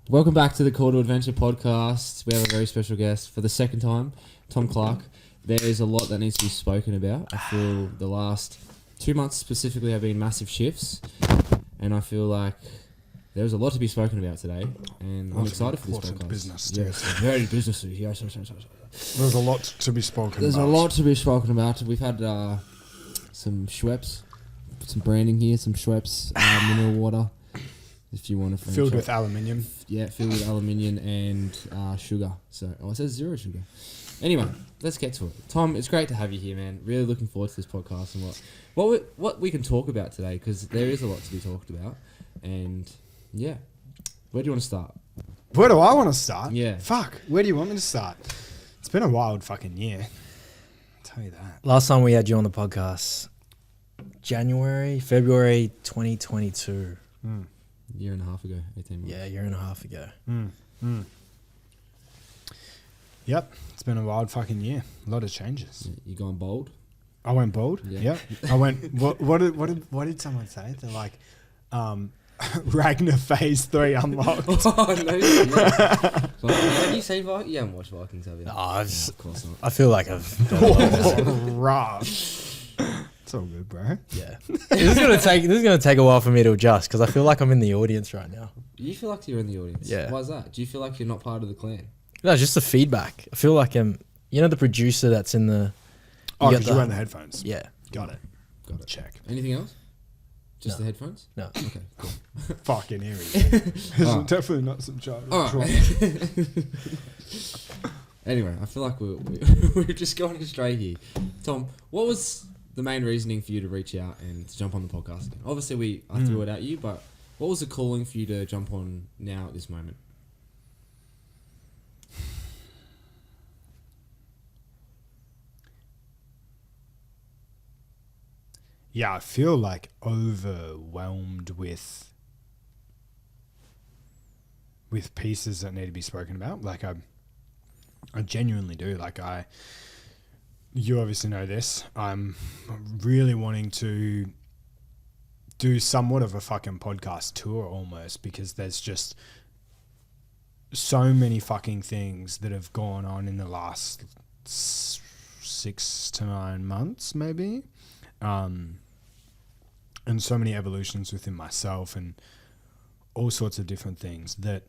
Welcome back to the Call to Adventure podcast. We have a very special guest for the second time, Tom Clark. There is a lot that needs to be spoken about. I feel the last 2 months specifically have been massive shifts, and I feel like there's a lot to be spoken about today, and I'm excited for this podcast. Business, yes, very businessy. Yes. There's a lot to be spoken about. There's a lot to be spoken about. We've had some Schweppes, some branding here, some Schweppes mineral water. If you want to filled with aluminium. Yeah, filled with aluminium and sugar. So, it says zero sugar. Anyway, let's get to it. Tom, it's great to have you here, man. Really looking forward to this podcast and what we can talk about today, because there is a lot to be talked about. And yeah, where do you want to start? Where do I want to start? Yeah. Fuck, where do you want me to start? It's been a wild fucking year. I'll tell you that. Last time we had you on the podcast, February 2022. Year and a half ago, 18 months. Yeah, a year and a half ago. Yep, it's been a wild fucking year. A lot of changes. You going bold? I went bold. Yeah. Yep. I went. What did someone say? They're like, Ragnar Phase 3 unlocked. Oh no! Yeah. Have you seen Vikings? You haven't watched Vikings, have you? Of course not. I feel like I've Rough. It's all good, bro. yeah. This is gonna take a while for me to adjust because I feel like I'm in the audience right now. You feel like you're in the audience? Yeah. Why is that? Do you feel like you're not part of the clan? No, just the feedback. I feel like I'm, the producer that's in the. Oh, got because you're wearing the headphones. Yeah. Got it. Got it. Check. Anything else? Just No. the headphones? No. Okay, cool. Fucking eerie. Alright. Definitely not some child. All right. Anyway, I feel like we're just going straight here. Tom, what was the main reasoning for you to reach out and to jump on the podcast again? Obviously, I threw it at you, but what was the calling for you to jump on now at this moment? Yeah, I feel like overwhelmed with pieces that need to be spoken about. Like I genuinely do. Like you obviously know this. I'm really wanting to do somewhat of a fucking podcast tour almost, because there's just so many fucking things that have gone on in the last 6 to 9 months, maybe. And so many evolutions within myself and all sorts of different things that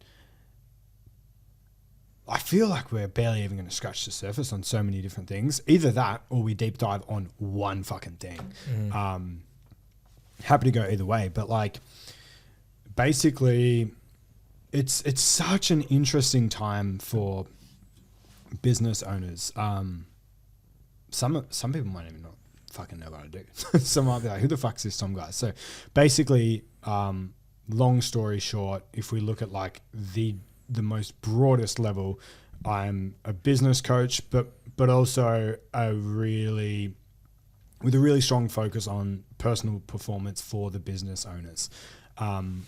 I feel like we're barely even going to scratch the surface on so many different things. Either that or we deep dive on one fucking thing. Happy to go either way, but like basically it's such an interesting time for business owners. Some people might even not fucking know what I do. Some might be like, who the fuck's this Tom guy? So basically, long story short, if we look at like the most broadest level, I'm a business coach, but also with a really strong focus on personal performance for the business owners. And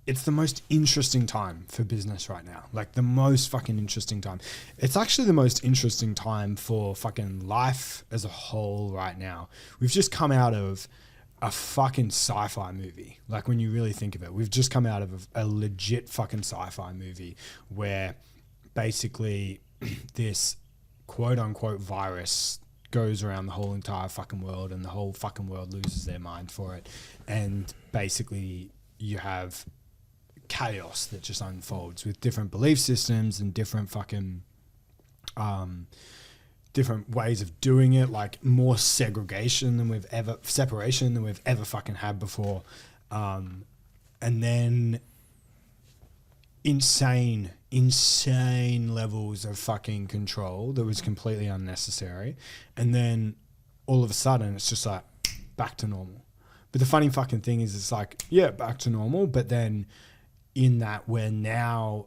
it's the most interesting time for business right now. Like the most fucking interesting time. It's actually the most interesting time for fucking life as a whole right now. We've just come out of a fucking sci-fi movie. Like when you really think of it, we've just come out of a legit fucking sci-fi movie where basically this quote unquote virus goes around the whole entire fucking world and the whole fucking world loses their mind for it. And basically you have chaos that just unfolds with different belief systems and different fucking different ways of doing it, like more separation than we've ever fucking had before, and then insane levels of fucking control that was completely unnecessary, and then all of a sudden it's just like back to normal. But the funny fucking thing is, it's like, yeah, back to normal, but then in that we're now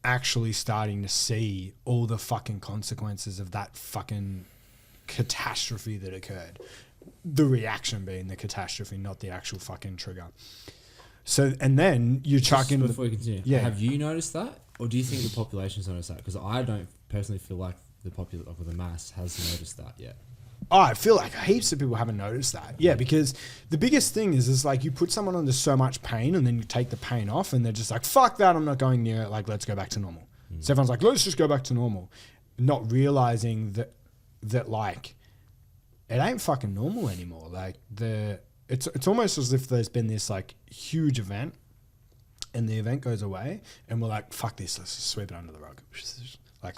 actually starting to see all the fucking consequences of that fucking catastrophe that occurred. The reaction being the catastrophe, not the actual fucking trigger. So, and then you chuck in... Before we continue, have you noticed that? Or do you think the population's noticed that? Because I don't personally feel like the mass has noticed that yet. Oh, I feel like heaps of people haven't noticed that. Yeah, because the biggest thing is like you put someone under so much pain and then you take the pain off and they're just like, fuck that, I'm not going near it. Like, let's go back to normal. So everyone's like, let's just go back to normal. Not realizing that like, it ain't fucking normal anymore. Like it's almost as if there's been this like huge event and the event goes away and we're like, fuck this, let's just sweep it under the rug. Like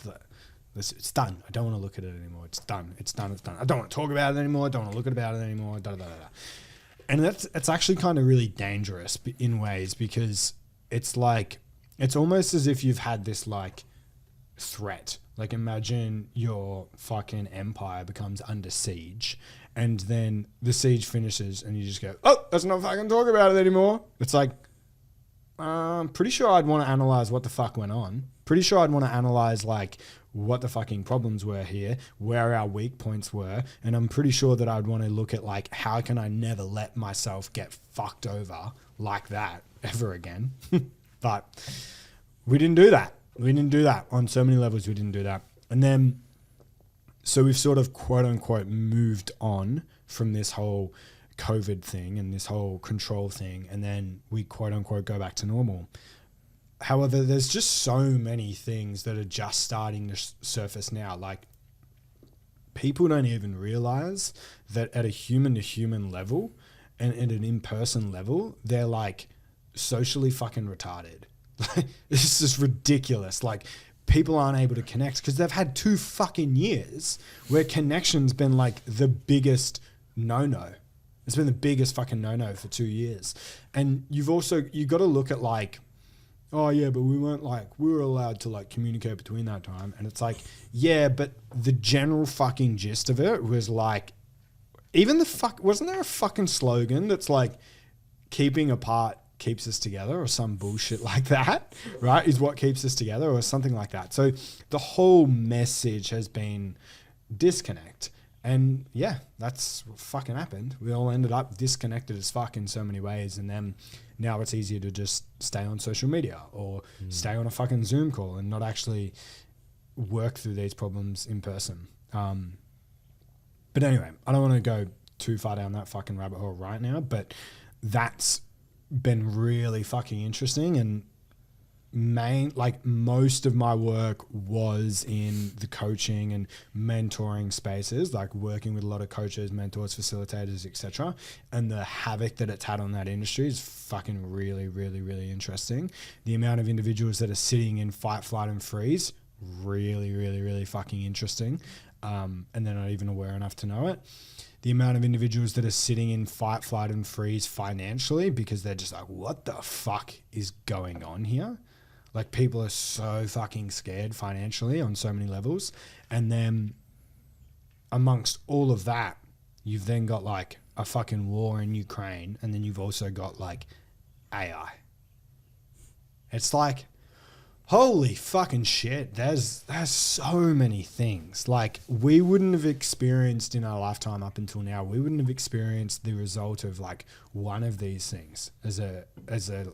it's done. I don't want to look at it anymore. It's done. It's done. It's done. I don't want to talk about it anymore. I don't want to look about it anymore. Da, da, da, da. And it's actually kind of really dangerous in ways because it's like, it's almost as if you've had this like threat. Like imagine your fucking empire becomes under siege and then the siege finishes and you just go, oh, let's not fucking talk about it anymore. It's like, I'm pretty sure I'd want to analyze what the fuck went on. Pretty sure I'd want to analyze like what the fucking problems were here, where our weak points were. And I'm pretty sure that I'd want to look at like, how can I never let myself get fucked over like that ever again? But we didn't do that. We didn't do that on so many levels. We didn't do that. And then, so we've sort of quote unquote moved on from this whole COVID thing and this whole control thing. And then we quote unquote go back to normal. However, there's just so many things that are just starting to surface now. Like people don't even realize that at a human to human level and at an in-person level, they're like socially fucking retarded. This is ridiculous. Like people aren't able to connect because they've had 2 fucking years where connection's been like the biggest no-no. It's been the biggest fucking no-no for 2 years. And you got to look at like, oh yeah, but we were allowed to like communicate between that time. And it's like, yeah, but the general fucking gist of it was like, wasn't there a fucking slogan that's like keeping apart keeps us together or some bullshit like that, right? Is what keeps us together or something like that. So the whole message has been disconnect. And yeah, that's what fucking happened. We all ended up disconnected as fuck in so many ways. And then now it's easier to just stay on social media or stay on a fucking Zoom call and not actually work through these problems in person. But anyway, I don't want to go too far down that fucking rabbit hole right now, but that's been really fucking interesting. And most of my work was in the coaching and mentoring spaces, like working with a lot of coaches, mentors, facilitators, etc. And the havoc that it's had on that industry is fucking really, really, really interesting. The amount of individuals that are sitting in fight, flight, and freeze, really, really, really fucking interesting. And they're not even aware enough to know it. The amount of individuals that are sitting in fight, flight, and freeze financially because they're just like, what the fuck is going on here? Like people are so fucking scared financially on so many levels. And then amongst all of that, you've then got like a fucking war in Ukraine. And then you've also got like AI. It's like, holy fucking shit. There's so many things. Like we wouldn't have experienced in our lifetime up until now. We wouldn't have experienced the result of like one of these things as a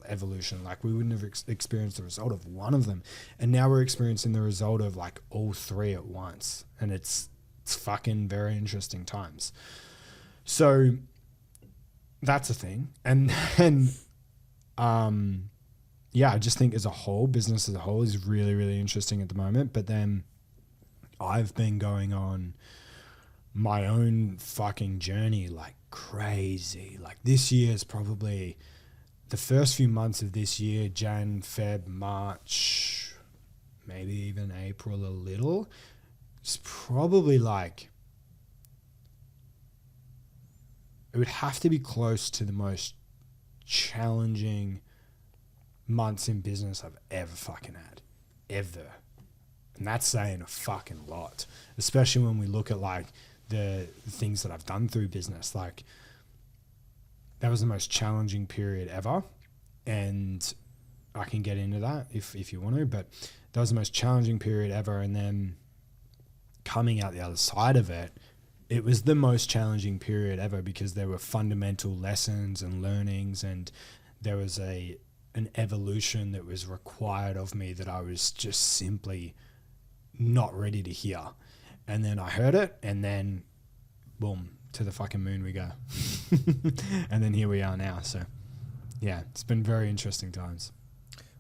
evolution. Like we wouldn't have experienced the result of one of them. And now we're experiencing the result of like all 3 at once. And it's fucking very interesting times. So that's a thing. And yeah, I just think as a whole, business as a whole is really, really interesting at the moment. But then I've been going on my own fucking journey like crazy. Like this year is probably the first few months of this year, Jan, Feb, March, maybe even April a little. It's probably like, it would have to be close to the most challenging months in business I've ever fucking had. Ever. And that's saying a fucking lot. Especially when we look at like the things that I've done through business. Like that was the most challenging period ever. And I can get into that if you want to, but that was the most challenging period ever. And then coming out the other side of it, it was the most challenging period ever because there were fundamental lessons and learnings, and there was an evolution that was required of me that I was just simply not ready to hear. And then I heard it, and then boom, to the fucking moon we go. And then here we are now. So yeah, it's been very interesting times.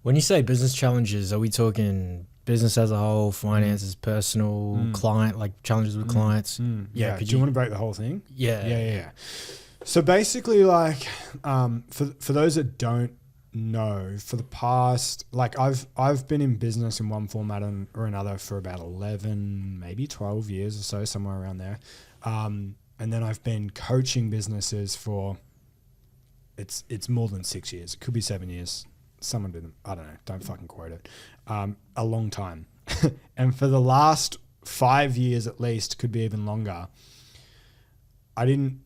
When you say business challenges, are we talking business as a whole, finances, personal, client, like challenges with clients? Yeah. Do you want to break the whole thing? Yeah. So basically, like, for those that don't know, for the past, like, I've been in business in one format or another for about 11, maybe 12 years or so, somewhere around there. And then I've been coaching businesses for, it's more than 6 years. It could be 7 years. Someone did them. I don't know. Don't fucking quote it. A long time. And for the last 5 years at least, could be even longer, I didn't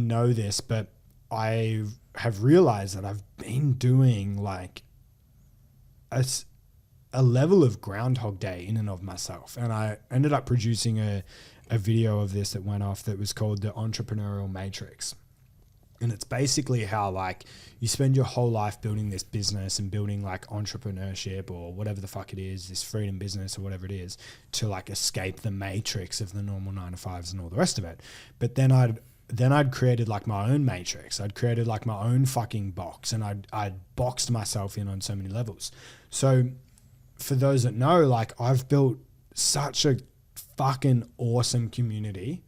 know this, but I have realized that I've been doing like a level of Groundhog Day in and of myself. And I ended up producing a video of this that went off that was called the Entrepreneurial Matrix. And it's basically how like you spend your whole life building this business and building like entrepreneurship or whatever the fuck it is, this freedom business or whatever it is, to like escape the matrix of the normal 9-to-5s and all the rest of it. But then I'd created like my own matrix. I'd created like my own fucking box, and I'd boxed myself in on so many levels. So for those that know, like I've built such a fucking awesome community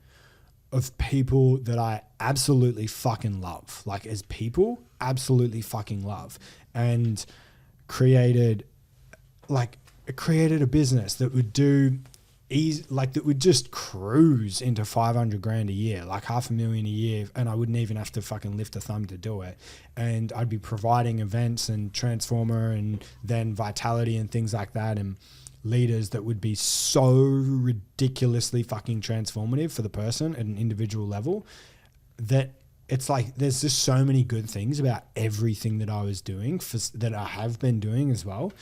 of people that I absolutely fucking love. Like as people, absolutely fucking love. And created a business that would do that would just cruise into 500 grand a year, like $500,000 a year, and I wouldn't even have to fucking lift a thumb to do it. And I'd be providing events and Transformer and then Vitality and things like that, and leaders that would be so ridiculously fucking transformative for the person at an individual level that it's like there's just so many good things about everything that I was doing, that I have been doing as well,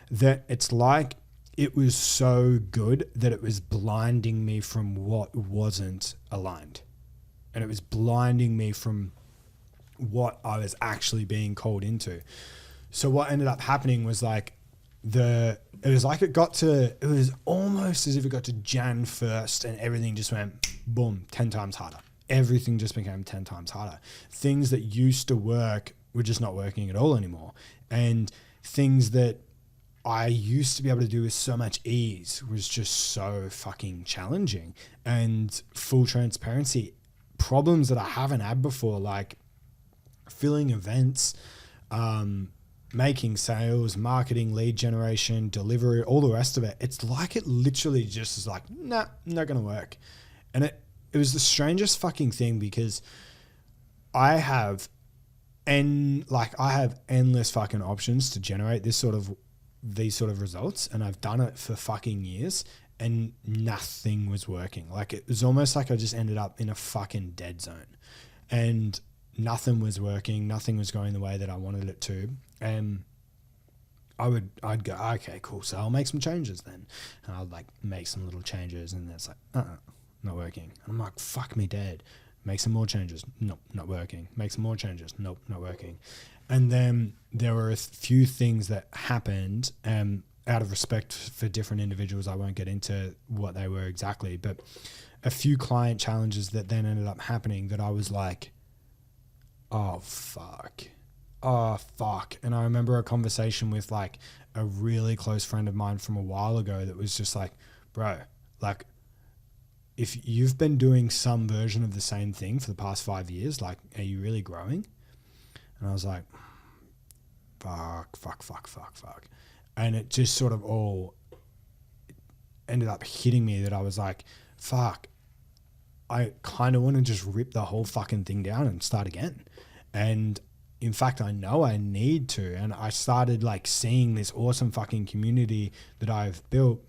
that it's like it was so good that it was blinding me from what wasn't aligned. And it was blinding me from what I was actually being called into. So what ended up happening was like it was almost as if it got to Jan 1st and everything just went boom, 10 times harder. Everything just became 10 times harder. Things that used to work were just not working at all anymore. And things that I used to be able to do with so much ease was just so fucking challenging. And full transparency, problems that I haven't had before, like filling events, making sales, marketing, lead generation, delivery, all the rest of it. It's like it literally just is like, nah, not going to work. And it was the strangest fucking thing, because I have endless fucking options to generate these sort of results. And I've done it for fucking years and nothing was working. Like it was almost like I just ended up in a fucking dead zone and nothing was working. Nothing was going the way that I wanted it to. And I'd go, okay, cool. So I'll make some changes then. And I'd like make some little changes and it's like, not working. And I'm like, fuck me dead. Make some more changes. Nope, not working. Make some more changes. Nope, not working. And then there were a few things that happened, out of respect for different individuals, I won't get into what they were exactly, but a few client challenges that then ended up happening that I was like, oh fuck. And I remember a conversation with like a really close friend of mine from a while ago that was just like, bro, like if you've been doing some version of the same thing for the past 5 years, like, are you really growing? And I was like, fuck. And it just sort of all ended up hitting me that I was like, fuck, I kind of want to just rip the whole fucking thing down and start again. And in fact, I know I need to. And I started like seeing this awesome fucking community that I've built.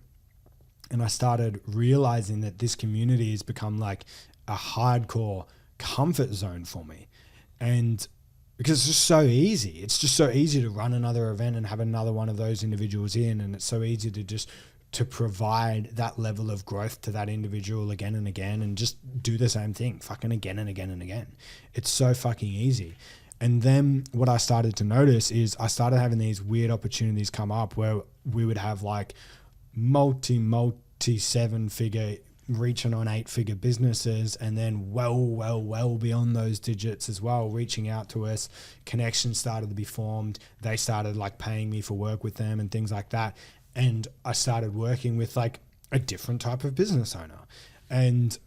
And I started realizing that this community has become like a hardcore comfort zone for me. And because it's just so easy. It's just so easy to run another event and have another one of those individuals in. And it's so easy to provide that level of growth to that individual again and again and just do the same thing fucking again and again and again. It's so fucking easy. And then what I started to notice is I started having these weird opportunities come up where we would have like multi 7-figure reaching on 8-figure businesses, and then well beyond those digits as well, reaching out to us. Connections started to be formed. They started like paying me for work with them and things like that. And I started working with like a different type of business owner. And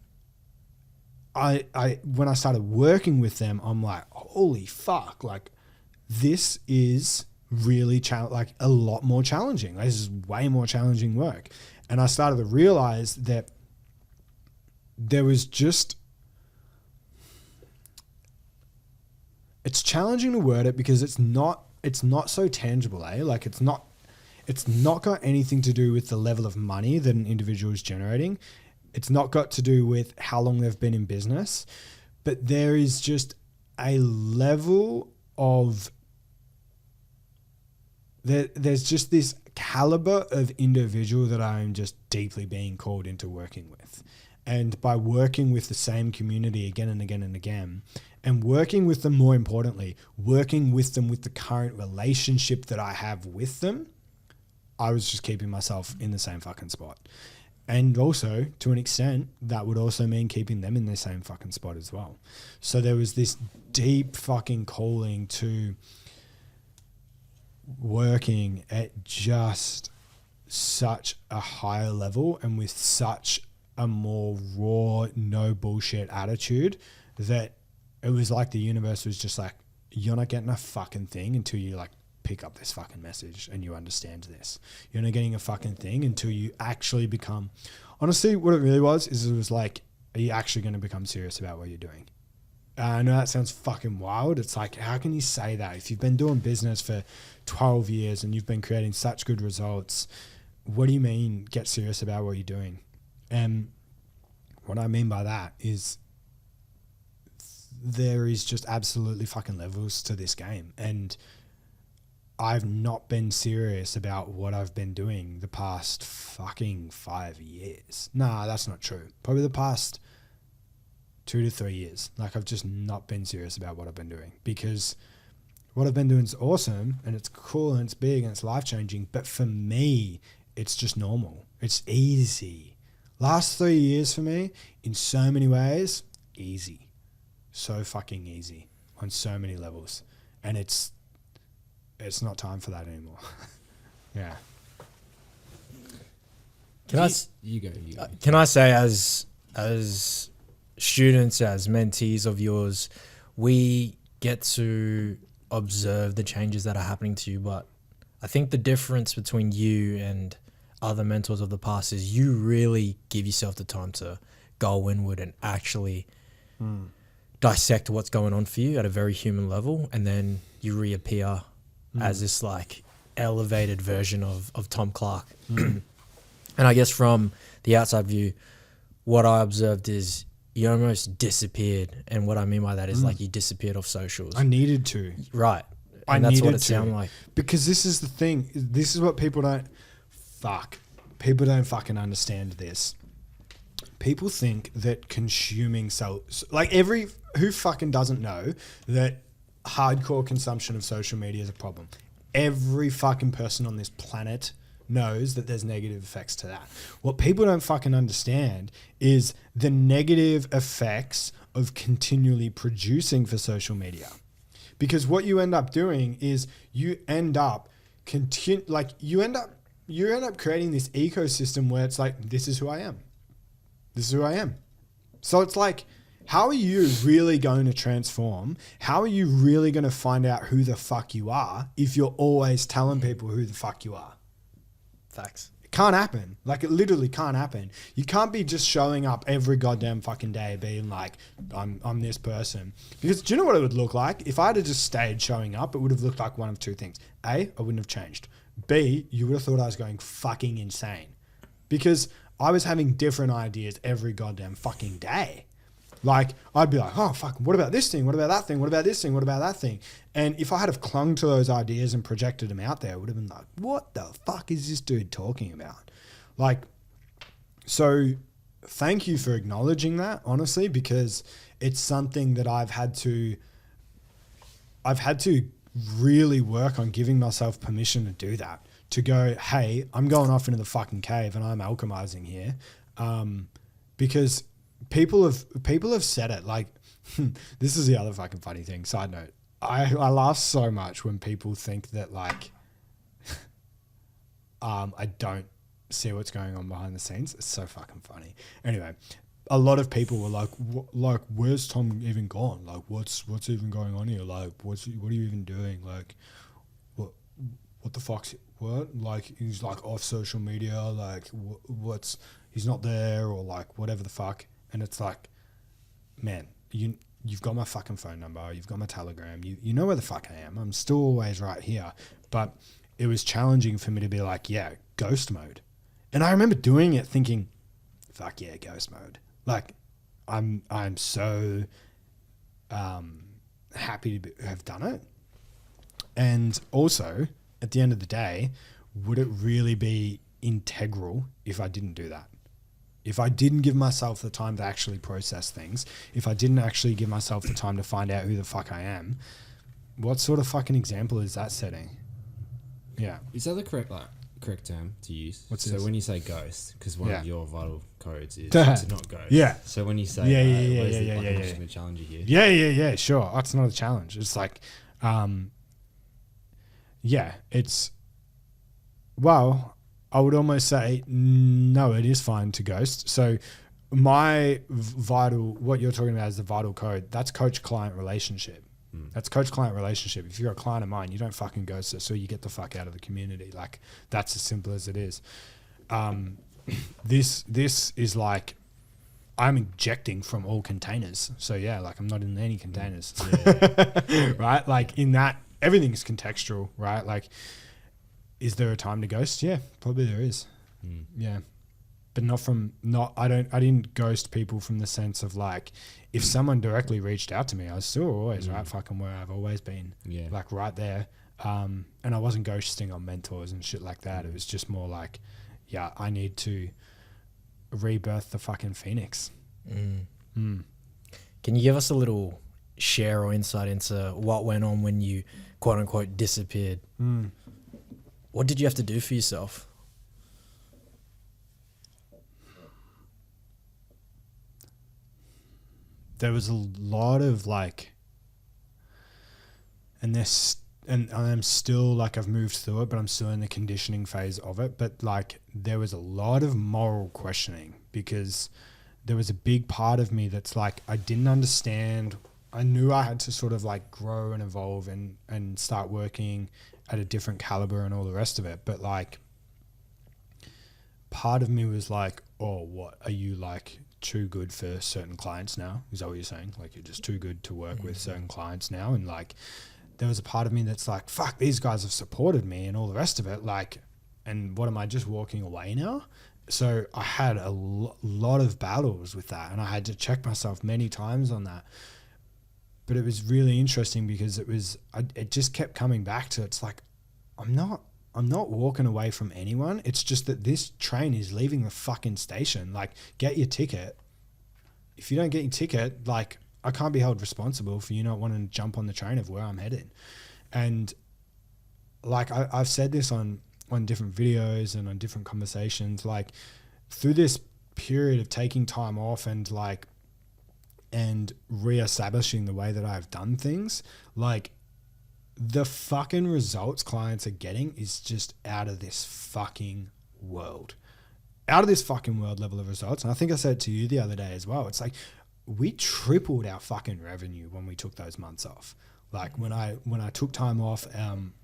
I when I started working with them, I'm like, holy fuck, like this is really like a lot more challenging. Like, this is way more challenging work. And I started to realize that there was just, it's challenging to word it because it's not so tangible, like it's not got anything to do with the level of money that an individual is generating. It's not got to do with how long they've been in business, but there is just a level of, there's just this caliber of individual that I am just deeply being called into working with. And by working with the same community again and again and again, and working with them, more importantly, working with them with the current relationship that I have with them, I was just keeping myself in the same fucking spot. And also, to an extent, that would also mean keeping them in the same fucking spot as well. So there was this deep fucking calling to working at just such a higher level and with such a more raw, no bullshit attitude that it was like the universe was just like, you're not getting a fucking thing until you like pick up this fucking message and you understand this. You're not getting a fucking thing until you actually become, honestly, what it really was is it was like, are you actually going to become serious about what you're doing? I know that sounds fucking wild. It's like, how can you say that? If you've been doing business for 12 years and you've been creating such good results, what do you mean get serious about what you're doing? And what I mean by that is there is just absolutely fucking levels to this game. And I've not been serious about what I've been doing the past fucking 5 years. Nah, that's not true. Probably the past 2 to 3 years. Like, I've just not been serious about what I've been doing, because what I've been doing is awesome and it's cool and it's big and it's life-changing. But for me, it's just normal. It's easy. Last 3 years for me, in so many ways, easy. So fucking easy on so many levels. And it's not time for that anymore. Yeah. You go. Can I say, as students, as mentees of yours, we get to observe the changes that are happening to you, but I think the difference between you and other mentors of the past is you really give yourself the time to go inward and actually dissect what's going on for you at a very human level, and then you reappear as this like elevated version of Tom Clark. And I guess from the outside view, what I observed is you almost disappeared. And what I mean by that is like you disappeared off socials. I needed to. Right. And that's what it sounded like. Because this is the thing. This is what people don't fucking understand this. People think that consuming who fucking doesn't know that hardcore consumption of social media is a problem? Every fucking person on this planet knows that there's negative effects to that. What people don't fucking understand is the negative effects of continually producing for social media. Because what you end up doing is you end up creating this ecosystem where it's like, this is who I am. This is who I am. So it's like, how are you really going to transform? How are you really going to find out who the fuck you are if you're always telling people who the fuck you are? Facts. It can't happen. Like, it literally can't happen. You can't be just showing up every goddamn fucking day being like, I'm this person. Because do you know what it would look like? If I had just stayed showing up, it would have looked like one of two things. A, I wouldn't have changed. B, you would have thought I was going fucking insane. Because I was having different ideas every goddamn fucking day. Like, I'd be like, oh, fuck, what about this thing? What about that thing? What about this thing? What about that thing? And if I had have clung to those ideas and projected them out there, it would have been like, what the fuck is this dude talking about? Like, so thank you for acknowledging that, honestly, because it's something that I've had to really work on, giving myself permission to do that, to go, hey, I'm going off into the fucking cave and I'm alchemizing here. because people have said it. Like, this is the other fucking funny thing. Side note, I laugh so much when people think that like, I don't see what's going on behind the scenes. It's so fucking funny. Anyway, a lot of people were like, where's Tom even gone? Like, what's even going on here? Like, what are you even doing? Like, what the fuck's what? Like, he's like off social media. Like, he's not there, or like whatever the fuck. And it's like, man, you've got my fucking phone number. You've got my Telegram. You know where the fuck I am. I'm still always right here. But it was challenging for me to be like, yeah, ghost mode. And I remember doing it thinking, fuck yeah, ghost mode. Like, I'm so happy to have done it. And also, at the end of the day, would it really be integral if I didn't do that? If I didn't give myself the time to actually process things, if I didn't actually give myself the time to find out who the fuck I am, what sort of fucking example is that setting? Yeah. Is that the correct term to use? What's so this? when you say ghost, because one of your vital codes is Duh. to not ghost. Yeah. So when you say Yeah, I'm just going to challenge you here. Yeah, sure. That's not a challenge. It's like, I would almost say, no, it is fine to ghost. So my what you're talking about is the vital code. That's coach-client relationship. That's coach-client relationship. If you're a client of mine, you don't fucking ghost it, so you get the fuck out of the community. Like, that's as simple as it is. This is like, I'm ejecting from all containers. So yeah, like I'm not in any containers, right? Like in that, everything's contextual, right? Like, is there a time to ghost? Yeah, probably there is. Yeah. But I didn't ghost people from the sense of like, if someone directly reached out to me, I was still always right fucking where I've always been. Yeah. Like right there. And I wasn't ghosting on mentors and shit like that. It was just more like, yeah, I need to rebirth the fucking phoenix. Can you give us a little share or insight into what went on when you quote unquote disappeared? What did you have to do for yourself? There was a lot of like, and I'm still like, I've moved through it, but I'm still in the conditioning phase of it. But like, there was a lot of moral questioning because there was a big part of me that's like, I didn't understand. I knew I had to sort of like grow and evolve and start working at a different caliber and all the rest of it. But like, part of me was like, oh, what are you like too good for certain clients now? Is that what you're saying? Like, you're just too good to work with certain clients now? And like, there was a part of me that's like, fuck, these guys have supported me and all the rest of it. Like, and what am I just walking away now? So I had a lot of battles with that, and I had to check myself many times on that. But it was really interesting because it just kept coming back to, it's like, I'm not walking away from anyone. It's just that this train is leaving the fucking station. Like, get your ticket. If you don't get your ticket, like, I can't be held responsible for you not wanting to jump on the train of where I'm headed. And like, I've said this on different videos and on different conversations, like through this period of taking time off and reestablishing the way that I've done things, like, the fucking results clients are getting is just out of this fucking world. Out of this fucking world level of results. And I think I said it to you the other day as well. It's like, we tripled our fucking revenue when we took those months off. Like, when I took time off,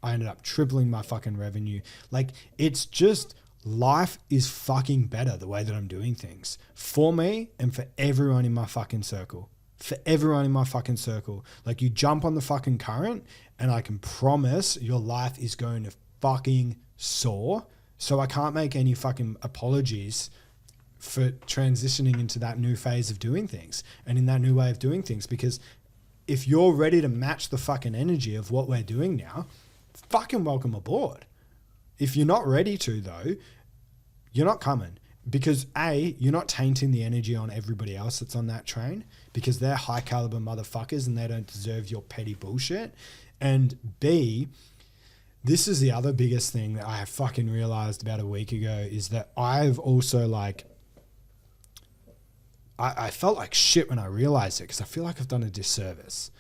I ended up tripling my fucking revenue. Like, it's just, life is fucking better the way that I'm doing things for me and for everyone in my fucking circle. For everyone in my fucking circle. Like, you jump on the fucking current and I can promise your life is going to fucking soar. So I can't make any fucking apologies for transitioning into that new phase of doing things and in that new way of doing things, because if you're ready to match the fucking energy of what we're doing now, fucking welcome aboard. If you're not ready to, though, you're not coming, because A, you're not tainting the energy on everybody else that's on that train, because they're high caliber motherfuckers and they don't deserve your petty bullshit. And B, this is the other biggest thing that I have fucking realized about a week ago, is that I've also, like, I felt like shit when I realized it because I feel like I've done a disservice.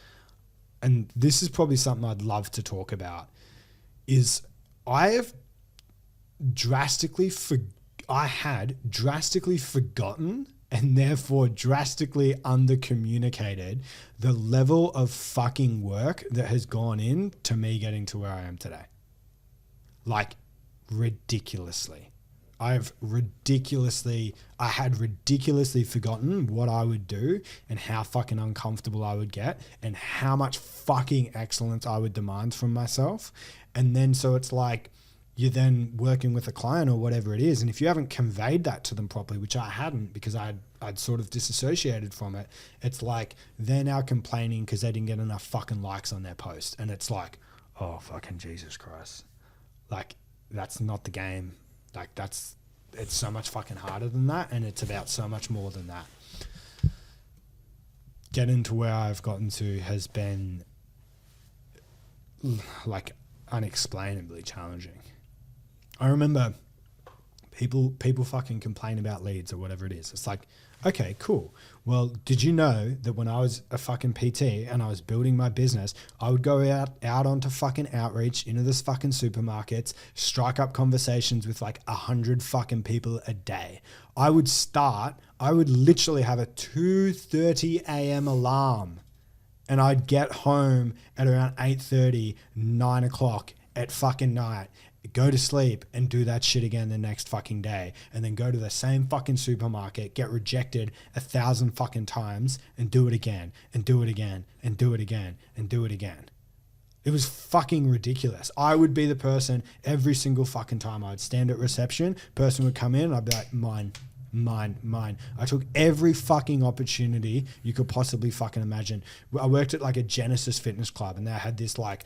And this is probably something I'd love to talk about, is I have I had drastically forgotten and therefore drastically under-communicated the level of fucking work that has gone in to me getting to where I am today. Like, ridiculously. I had ridiculously forgotten what I would do and how fucking uncomfortable I would get and how much fucking excellence I would demand from myself. And then so it's like, you're then working with a client or whatever it is. And if you haven't conveyed that to them properly, which I hadn't because I'd sort of disassociated from it, it's like they're now complaining because they didn't get enough fucking likes on their post. And it's like, oh, fucking Jesus Christ. Like, that's not the game. Like, it's so much fucking harder than that. And it's about so much more than that. Getting to where I've gotten to has been like unexplainably challenging. I remember people fucking complain about leads or whatever it is. It's like, okay, cool. Well, did you know that when I was a fucking PT and I was building my business, I would go out onto fucking outreach into this fucking supermarkets, strike up conversations with like 100 fucking people a day. I would literally have a 2:30 a.m. alarm and I'd get home at around 8:30, 9 o'clock at fucking night, go to sleep and do that shit again the next fucking day, and then go to the same fucking supermarket, get rejected 1,000 fucking times and do it again and do it again and do it again and do it again. It was fucking ridiculous. I would be the person every single fucking time. I'd stand at reception, person would come in, I'd be like, mine. I took every fucking opportunity you could possibly fucking imagine. I worked at like a Genesis fitness club and they had this like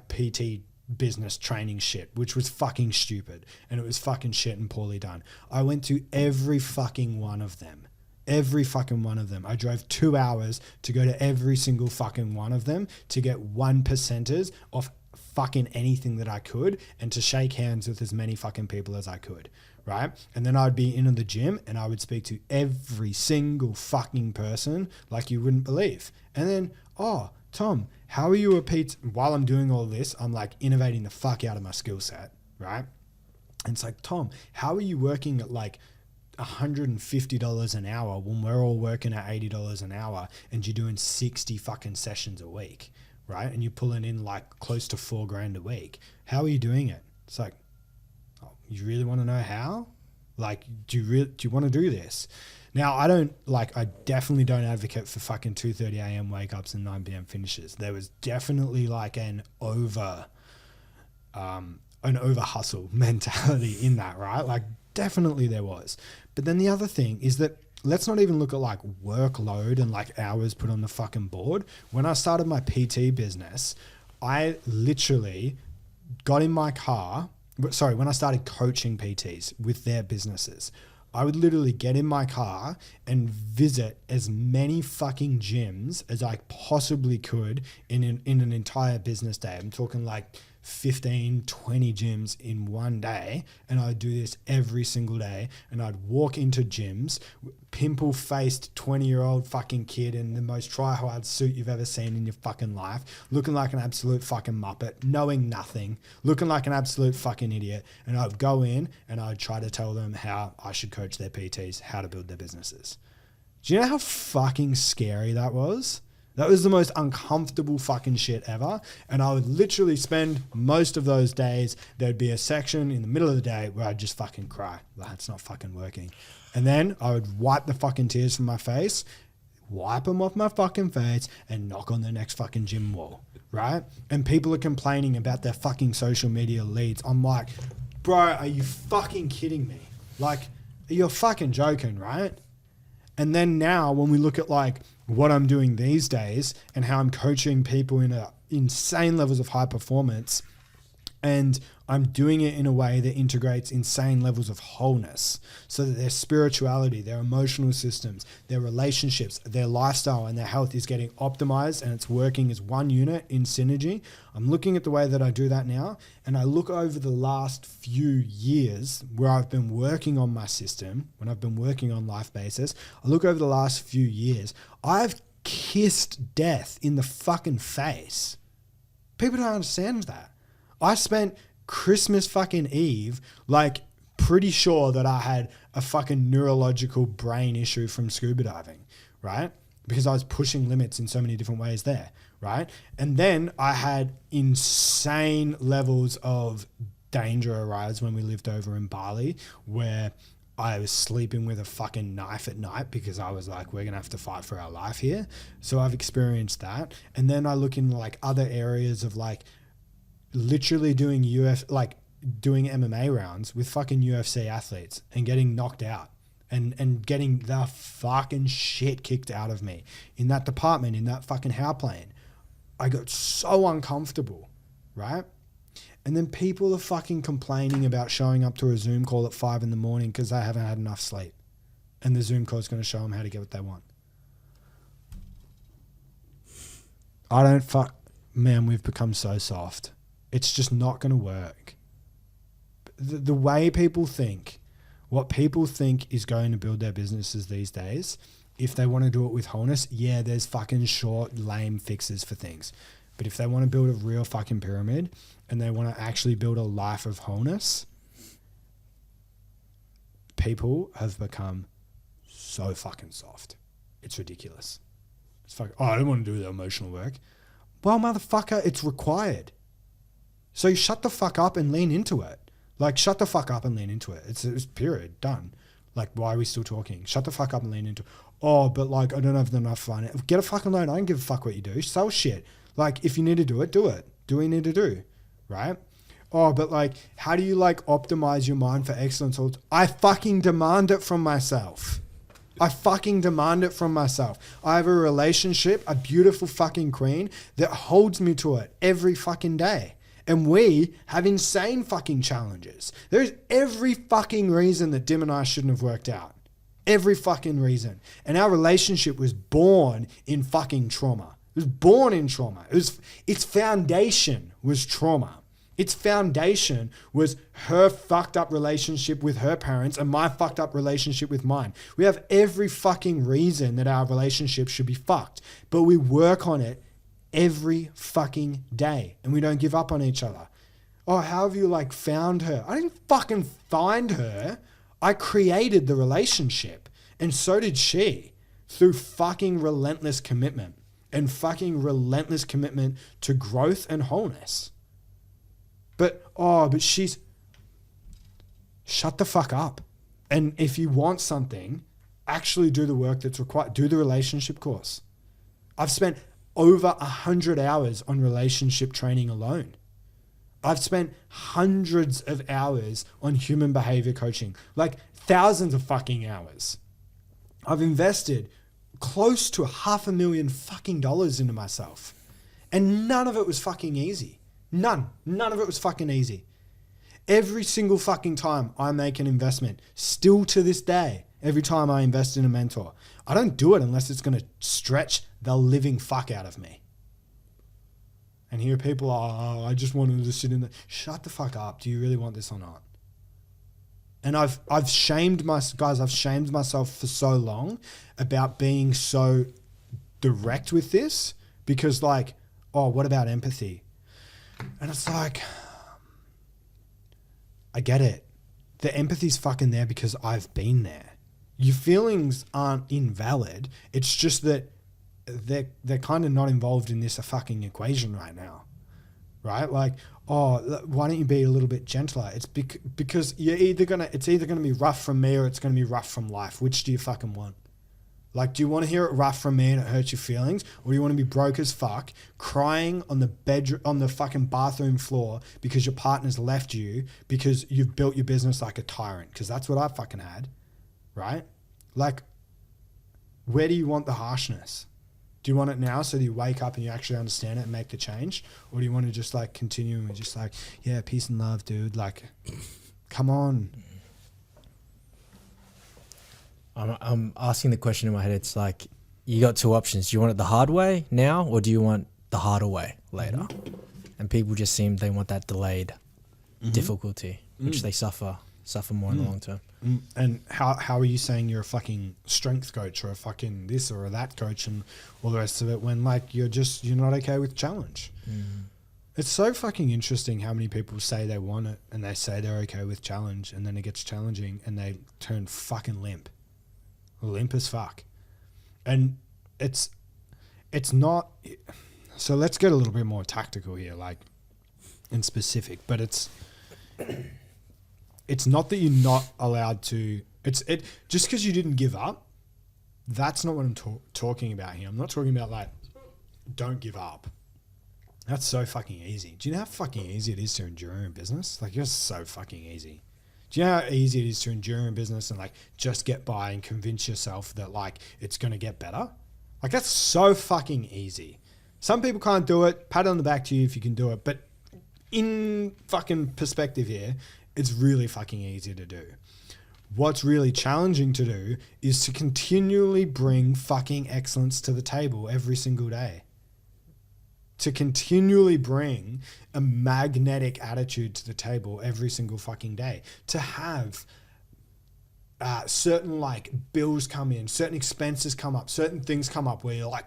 PT business training shit, which was fucking stupid and it was fucking shit and poorly done. I went to every fucking one of them. I drove 2 hours to go to every single fucking one of them to get 1%ers off fucking anything that I could and to shake hands with as many fucking people as I could, right? And then I'd be in the gym and I would speak to every single fucking person like you wouldn't believe. And then, oh, Tom, how are you a PT? While I'm doing all this, I'm like innovating the fuck out of my skill set, right? And it's like, Tom, how are you working at like $150 an hour when we're all working at $80 an hour and you're doing 60 fucking sessions a week, right? And you're pulling in like close to $4,000 a week. How are you doing it? It's like, oh, you really want to know how? Like, do you want to do this? Now, I definitely don't advocate for fucking 2:30 a.m. wake ups and 9 p.m. finishes. There was definitely like an over hustle mentality in that, right? Like, definitely there was. But then the other thing is that let's not even look at like workload and like hours put on the fucking board. When I started my PT business, I literally got in my car. Sorry, when I started coaching PTs with their businesses, I would literally get in my car and visit as many fucking gyms as I possibly could in an entire business day. I'm talking like 15, 20 gyms in one day. And I'd do this every single day. And I'd walk into gyms, pimple-faced 20-year-old fucking kid in the most try-hard suit you've ever seen in your fucking life, looking like an absolute fucking muppet, knowing nothing, looking like an absolute fucking idiot. And I'd go in and I'd try to tell them how I should coach their PTs, how to build their businesses. Do you know how fucking scary that was? That was the most uncomfortable fucking shit ever. And I would literally spend most of those days, there'd be a section in the middle of the day where I'd just fucking cry. Like, it's not fucking working. And then I would wipe the fucking tears from my face, wipe them off my fucking face and knock on the next fucking gym wall, right? And people are complaining about their fucking social media leads. I'm like, bro, are you fucking kidding me? Like, you're fucking joking, right? And then now when we look at like what I'm doing these days and how I'm coaching people in insane levels of high performance, And I'm doing it in a way that integrates insane levels of wholeness so that their spirituality, their emotional systems, their relationships, their lifestyle and their health is getting optimized and it's working as one unit in synergy. I'm looking at the way that I do that now, and I look over the last few years where I've been working on my system, when I've been working on life basis, I look over the last few years, I've kissed death in the fucking face. People don't understand that. I spent Christmas fucking Eve, like, pretty sure that I had a fucking neurological brain issue from scuba diving, right? Because I was pushing limits in so many different ways there, right? And then I had insane levels of danger arise when we lived over in Bali, where I was sleeping with a fucking knife at night because I was like, we're going to have to fight for our life here. So I've experienced that. And then I look in like other areas of like, literally doing doing MMA rounds with fucking UFC athletes and getting knocked out and getting the fucking shit kicked out of me in that department, in that fucking plane. I got so uncomfortable, right? And then people are fucking complaining about showing up to a Zoom call at 5 a.m. because they haven't had enough sleep. And the Zoom call is going to show them how to get what they want. Man, we've become so soft. It's just not going to work. The way people think, what people think is going to build their businesses these days, if they want to do it with wholeness, yeah, there's fucking short, lame fixes for things. But if they want to build a real fucking pyramid and they want to actually build a life of wholeness, people have become so fucking soft. It's ridiculous. It's I don't want to do the emotional work. Well, motherfucker, it's required. So shut the fuck up and lean into it. Like, shut the fuck up and lean into it. It's period. Done. Like, why are we still talking? Shut the fuck up and lean into it. Oh, but like, I don't have enough fun. Get a fucking loan. I don't give a fuck what you do. Sell shit. Like, if you need to do it, do it. Do what you need to do. Right? Oh, but like, how do you like optimize your mind for excellence? I fucking demand it from myself. I fucking demand it from myself. I have a relationship, a beautiful fucking queen that holds me to it every fucking day. And we have insane fucking challenges. There's every fucking reason that Dim and I shouldn't have worked out. Every fucking reason. And our relationship was born in fucking trauma. It was born in trauma. Its foundation was trauma. Its foundation was her fucked up relationship with her parents and my fucked up relationship with mine. We have every fucking reason that our relationship should be fucked, but we work on it every fucking day and we don't give up on each other. Oh, how have you like found her? I didn't fucking find her. I created the relationship, and so did she, through fucking relentless commitment and fucking relentless commitment to growth and wholeness. But she's... Shut the fuck up. And if you want something, actually do the work that's required. Do the relationship course. I've spent over 100 hours on relationship training alone. I've spent hundreds of hours on human behavior coaching, like thousands of fucking hours. I've invested close to $500,000 fucking dollars into myself. And none of it was fucking easy. None of it was fucking easy. Every single fucking time I make an investment, still to this day, every time I invest in a mentor, I don't do it unless it's going to stretch the living fuck out of me. And here people are, I just wanted to sit in the... Shut the fuck up. Do you really want this or not? And I've shamed myself for so long about being so direct with this because like, oh, what about empathy? And it's like, I get it. The empathy's fucking there because I've been there. Your feelings aren't invalid. It's just that they're kind of not involved in this fucking equation right now, right? Like, oh, why don't you be a little bit gentler? It's because it's either gonna be rough from me or it's gonna be rough from life. Which do you fucking want? Like, do you want to hear it rough from me and it hurts your feelings, or do you want to be broke as fuck, crying on the fucking bathroom floor because your partner's left you because you've built your business like a tyrant? Because that's what I fucking had, right? Like, where do you want the harshness? Do you want it now so that you wake up and you actually understand it and make the change? Or do you want to just like continue and just like, yeah, peace and love, dude. Like, come on. I'm asking the question in my head. It's like, you got two options. Do you want it the hard way now, or do you want the harder way later? And people just seem they want that delayed difficulty, which they suffer more in the long term. And how are you saying you're a fucking strength coach or a fucking this or a that coach and all the rest of it when like you're not okay with challenge? It's so fucking interesting how many people say they want it and they say they're okay with challenge, and then it gets challenging and they turn fucking limp as fuck. And it's not, so let's get a little bit more tactical here, like, and specific, but it's not that you're not allowed to, just because you didn't give up, that's not what I'm talking about here. I'm not talking about like, don't give up. That's so fucking easy. Do you know how fucking easy it is to endure in business? Like, you're so fucking easy. Do you know how easy it is to endure in business and like just get by and convince yourself that like it's going to get better? Like, that's so fucking easy. Some people can't do it. Pat on the back to you if you can do it. But in fucking perspective here, it's really fucking easy to do. What's really challenging to do is to continually bring fucking excellence to the table every single day. To continually bring a magnetic attitude to the table every single fucking day. To have certain like bills come in, certain expenses come up, certain things come up where you're like,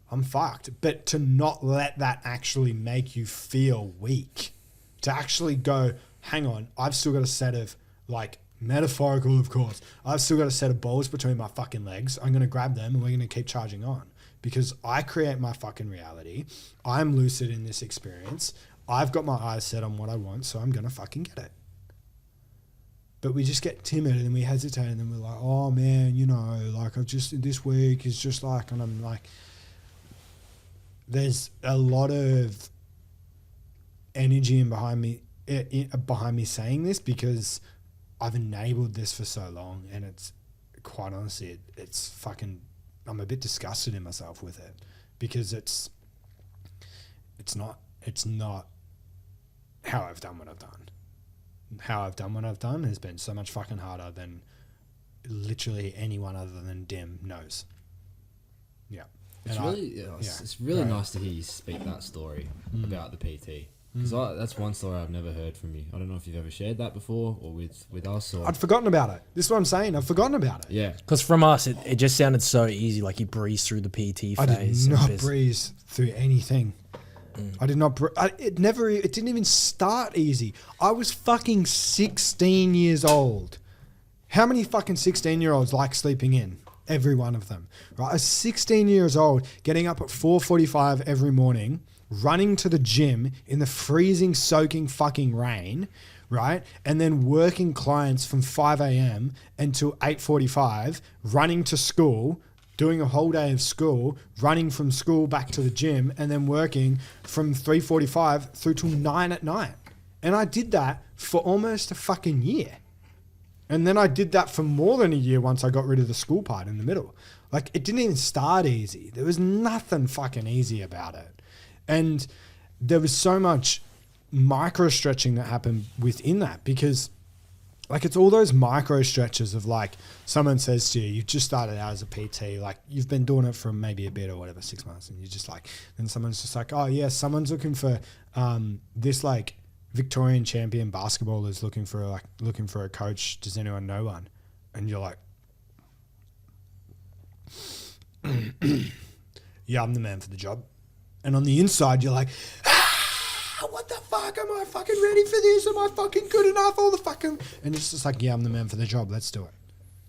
I'm fucked. But to not let that actually make you feel weak. To actually go, hang on, I've still got a set of like, metaphorical of course, I've still got a set of balls between my fucking legs. I'm going to grab them and we're going to keep charging on. Because I create my fucking reality. I'm lucid in this experience. I've got my eyes set on what I want, so I'm going to fucking get it. But we just get timid and we hesitate and then we're like, oh man, you know, like I've just, this week is just like, and I'm like, there's a lot of energy behind me saying this because I've enabled this for so long, and it's quite honestly, it's fucking, I'm a bit disgusted in myself with it because it's not how I've done what I've done. How I've done what I've done has been so much fucking harder than literally anyone other than Dim knows. Yeah. It's really nice to hear you speak that story about the PT. Because that's one story I've never heard from you. I don't know if you've ever shared that before or with us. Or I'd forgotten about it. This is what I'm saying. I've forgotten about it. Yeah. Because from us, it just sounded so easy. Like you breezed through the PT phase. I did not breeze through anything. I did not. It didn't even start easy. I was fucking 16 years old. How many fucking 16-year-olds like sleeping in? Every one of them. Right? I was 16 years old, getting up at 4:45 every morning, running to the gym in the freezing, soaking fucking rain, right? And then working clients from 5 a.m. until 8:45, running to school, doing a whole day of school, running from school back to the gym, and then working from 3:45 through till 9 at night. And I did that for almost a fucking year. And then I did that for more than a year once I got rid of the school part in the middle. Like, it didn't even start easy. There was nothing fucking easy about it. And there was so much micro stretching that happened within that because like it's all those micro stretches of like someone says to you, you've just started out as a PT, like you've been doing it for maybe a bit or whatever, 6 months. And you're just like, then someone's just like, oh yeah, someone's looking for this like Victorian champion basketball is looking for a coach. Does anyone know one? And you're like, yeah, I'm the man for the job. And on the inside, you're like, what the fuck? Am I fucking ready for this? Am I fucking good enough? All the fucking, and it's just like, yeah, I'm the man for the job. Let's do it.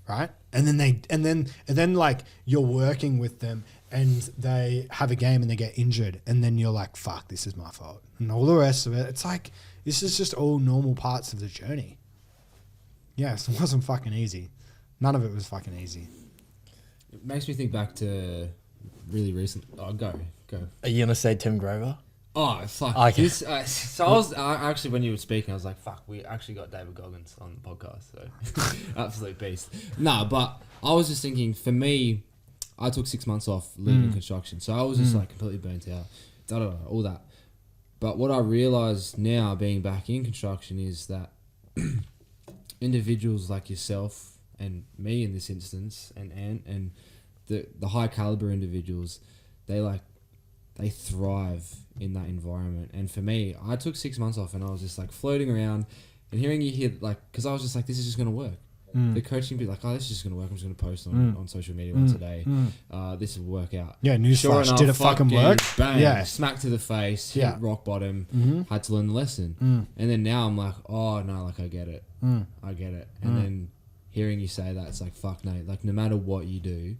Right. And then like you're working with them and they have a game and they get injured. And then you're like, fuck, this is my fault. And all the rest of it, it's like, this is just all normal parts of the journey. Yes, it wasn't fucking easy. None of it was fucking easy. It makes me think back to really recent. Oh, go. Are you gonna say Tim Grover? Oh fuck! Okay. So I was actually when you were speaking, I was like, "Fuck!" We actually got David Goggins on the podcast, so absolute beast. No, but I was just thinking, for me, I took 6 months off leaving construction. So I was just like completely burnt out, all that. But what I realised now being back in construction is that individuals like yourself and me in this instance and Ant and the high caliber individuals, they thrive in that environment. And for me, I took 6 months off and I was just like floating around and hearing you here, like, because I was just like, this is just going to work. The coaching be like, oh, this is just going to work. I'm just going to post on social media once a day. This will work out. Yeah, newsflash. Did it fucking work? Bang, yeah. Smack to the face, hit rock bottom, had to learn the lesson. And then now I'm like, oh, no, like, I get it. I get it. And then hearing you say that, it's like, fuck no. Like, no matter what you do,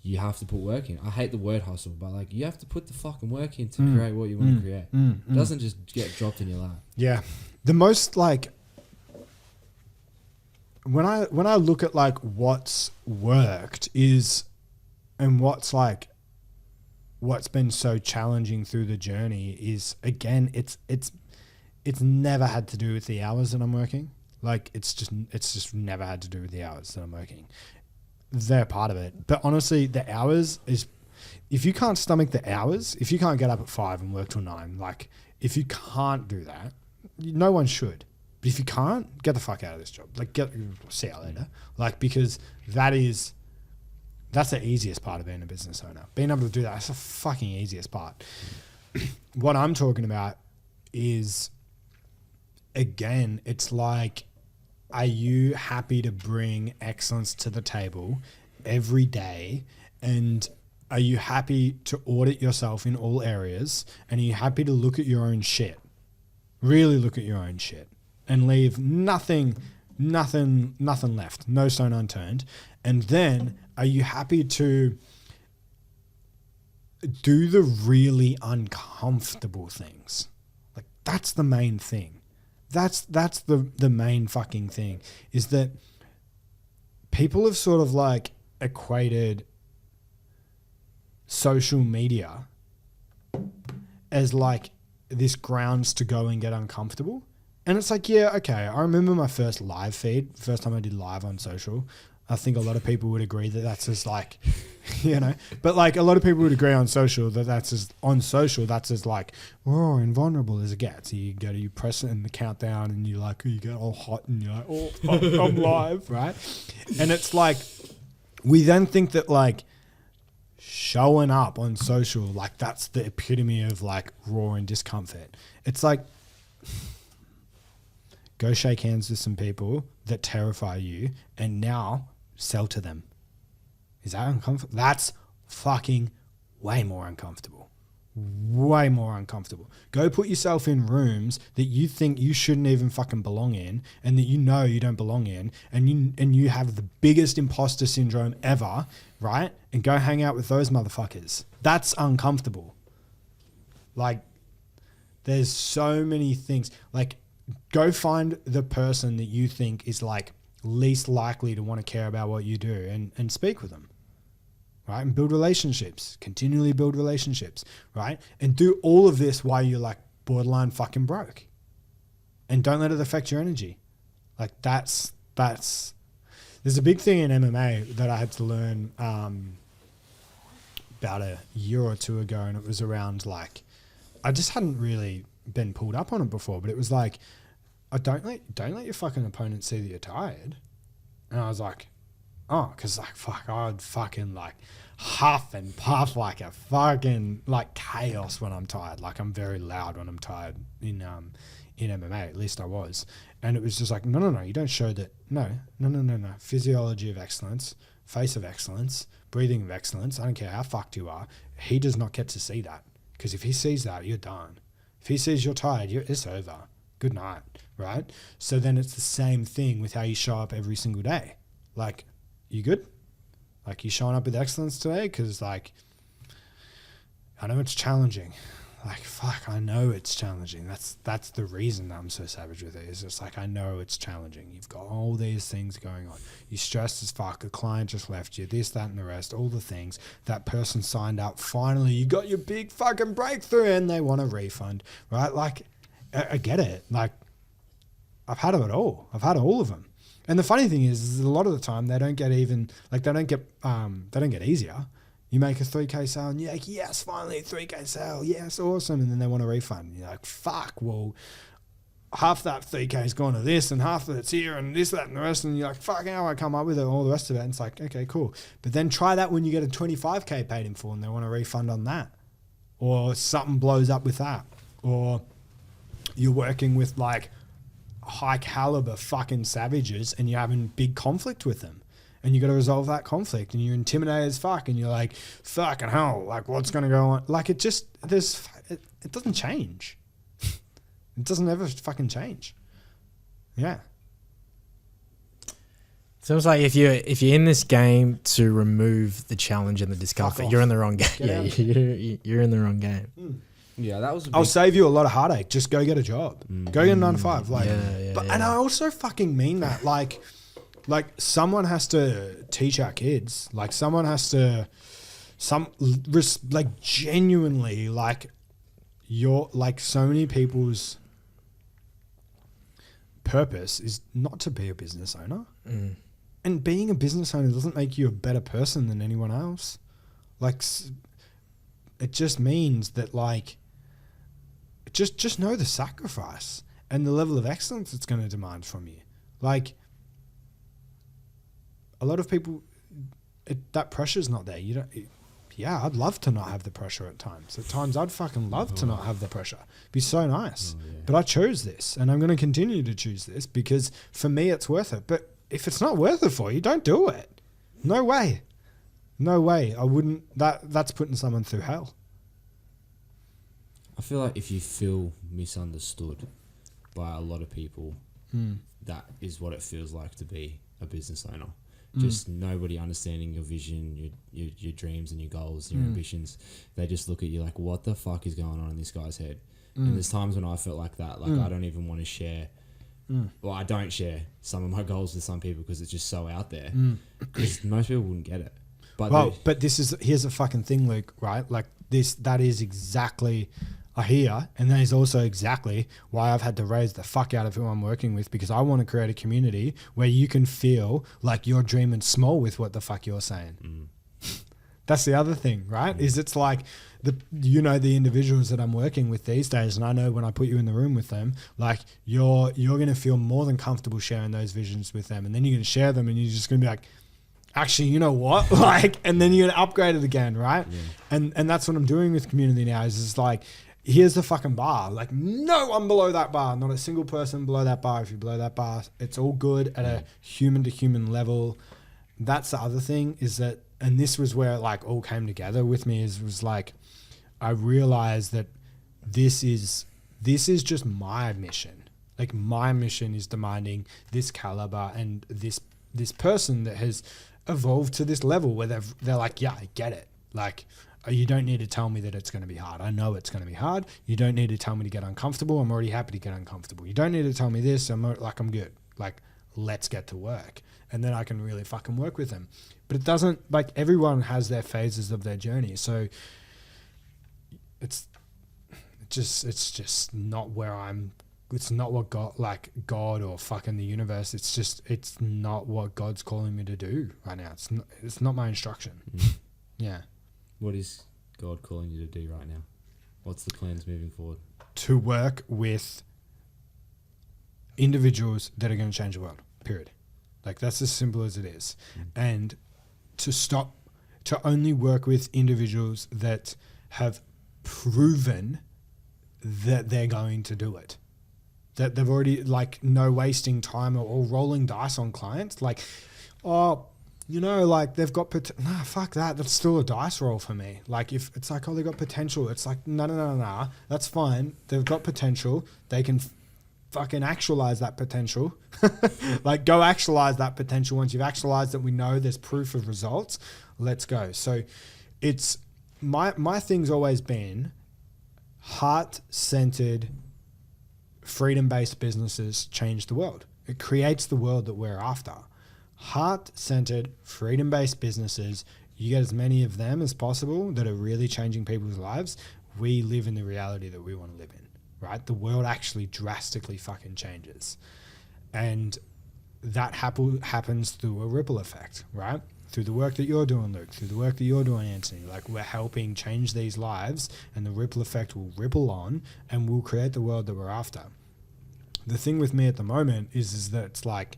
you have to put work in. I hate the word hustle, but, like, you have to put the fucking work in to create what you want to create. It doesn't just get dropped in your lap. Yeah. The most, like... When I look at like what's worked is, and what's been so challenging through the journey is, again, it's never had to do with the hours that I'm working. Like it's just never had to do with the hours that I'm working. They're part of it, but honestly, the hours is, if you can't stomach the hours, if you can't get up at 5 and work till 9, like if you can't do that, no one should. But if you can't, get the fuck out of this job. Like, see you later. Like, because that's the easiest part of being a business owner. Being able to do that's the fucking easiest part. What I'm talking about is, again, it's like, are you happy to bring excellence to the table every day? And are you happy to audit yourself in all areas? And are you happy to look at your own shit? Really look at your own shit. And leave nothing left, no stone unturned. And then, are you happy to do the really uncomfortable things? Like, that's the main thing. That's the main fucking thing, is that people have sort of like equated social media as like this grounds to go and get uncomfortable. And it's like, yeah, okay. I remember my first live feed, first time I did live on social. I think a lot of people would agree that that's as like, you know, but like a lot of people would agree on social that that's as like raw and vulnerable as it gets. You press it in the countdown and you get all hot and you're like, oh, fuck, I'm live, right? And it's like, we then think that like showing up on social, like that's the epitome of like raw and discomfort. It's like, go shake hands with some people that terrify you and now sell to them. Is that uncomfortable? That's fucking way more uncomfortable. Way more uncomfortable. Go put yourself in rooms that you think you shouldn't even fucking belong in and that you know you don't belong in and you have the biggest imposter syndrome ever, right? And go hang out with those motherfuckers. That's uncomfortable. Like, there's so many things. Like, go find the person that you think is like least likely to want to care about what you do and speak with them, right? And build relationships, continually build relationships, right? And do all of this while you're like borderline fucking broke, and don't let it affect your energy. Like that's, there's a big thing in MMA that I had to learn about a year or two ago. And it was around like, I just hadn't really been pulled up on it before, but it was like, don't let your fucking opponent see that you're tired. And I was like, oh, because like fuck, I would fucking like huff and puff like a fucking like chaos when I'm tired. Like I'm very loud when I'm tired in MMA, at least I was. And it was just like, no, you don't show that. No. Physiology of excellence, face of excellence, breathing of excellence. I don't care how fucked you are. He does not get to see that, because if he sees that, you're done. If he sees you're tired, it's over. Good night, right? So then it's the same thing with how you show up every single day. Like, you good? Like, you showing up with excellence today? Because, like, I know it's challenging. Like, fuck, I know it's challenging. That's the reason I'm so savage with it. Is it's like, I know it's challenging. You've got all these things going on. You're stressed as fuck. A client just left you. This, that, and the rest. All the things. That person signed up. Finally, you got your big fucking breakthrough and they want a refund, right? Like, I get it. Like, I've had it all. I've had all of them. And the funny thing is a lot of the time they don't get easier. You make a 3K sale and you're like, yes, finally 3K sale. Yes, awesome. And then they want a refund. And you're like, fuck, well, half that 3K has gone to this and half of it's here and this, that, and the rest. And you're like, fuck, how do I come up with it? All the rest of it. And it's like, okay, cool. But then try that when you get a 25K paid in full and they want a refund on that. Or something blows up with that. Or you're working with like high caliber fucking savages and you're having big conflict with them. And you got to resolve that conflict and you're intimidated as fuck and you're like, fucking hell, like what's going to go on? Like it just, it doesn't change. It doesn't ever fucking change. Yeah. Seems like if you're in this game to remove the challenge and the discomfort, you're in the wrong game. Yeah, you're in the wrong game. Yeah, that was. I'll save you a lot of heartache. Just go get a job. Go get a 9 to 5. Like, and I also fucking mean that. Like someone has to teach our kids. Like someone has to, like genuinely, like you're like so many people's purpose is not to be a business owner. And being a business owner doesn't make you a better person than anyone else. Like, it just means that, like, just know the sacrifice and the level of excellence it's going to demand from you. Like, a lot of people, that pressure's not there. You don't. Yeah, I'd love to not have the pressure at times. At times, I'd fucking love to not have the pressure. It'd be so nice. But I chose this, and I'm going to continue to choose this because for me, it's worth it. But if it's not worth it for you, don't do it. No way. No way. I wouldn't. That's putting someone through hell. I feel like if you feel misunderstood by a lot of people, that is what it feels like to be a business owner. Just nobody understanding your vision, your dreams and your goals, your ambitions. They just look at you like, what the fuck is going on in this guy's head? And there's times when I felt like that. Like I don't even want to share. Well, I don't share some of my goals with some people because it's just so out there. Because most people wouldn't get it. But here's a fucking thing, Luke, right? Like that is exactly... I hear, and that is also exactly why I've had to raise the fuck out of who I'm working with, because I want to create a community where you can feel like you're dreaming small with what the fuck you're saying. That's the other thing, right? Is it's like the individuals that I'm working with these days, and I know when I put you in the room with them, like you're going to feel more than comfortable sharing those visions with them, and then you're going to share them, and you're just going to be like, actually, you know what? Like, and then you're going to upgrade it again, right? Yeah. And that's what I'm doing with community now. Is it's like, here's the fucking bar. Like, no one below that bar. Not a single person below that bar. If you're below that bar, it's all good at a human to human level. That's the other thing is that, and this was where it like all came together with me, was like, I realized that this is just my mission. Like my mission is demanding this caliber and this person that has evolved to this level where they're like, yeah, I get it. Like, you don't need to tell me that it's going to be hard. I know it's going to be hard. You don't need to tell me to get uncomfortable. I'm already happy to get uncomfortable. You don't need to tell me this. I'm good. Like, let's get to work. And then I can really fucking work with them. But it doesn't, like, everyone has their phases of their journey. So it's just not where it's not what God or fucking the universe. It's not what God's calling me to do right now. It's not my instruction. Yeah. What is God calling you to do right now? What's the plans moving forward? To work with individuals that are going to change the world, period. Like, that's as simple as it is. And to only work with individuals that have proven that they're going to do it. That they've already, like, no wasting time or rolling dice on clients. Like, like they've got, fuck that. That's still a dice roll for me. Like if it's like, oh, they got potential. It's like, no. That's fine. They've got potential. They can fucking actualize that potential. Like go actualize that potential. Once you've actualized it, we know there's proof of results. Let's go. So it's my thing's always been heart-centered, freedom-based businesses change the world. It creates the world that we're after. Heart-centered, freedom-based businesses, you get as many of them as possible that are really changing people's lives. We live in the reality that we want to live in, right? The world actually drastically fucking changes. And that happens through a ripple effect, right? through the work that you're doing, Luke, through the work that you're doing, Anthony, like we're helping change these lives, and the ripple effect will ripple on and we'll create the world that we're after. The thing with me at the moment is that it's like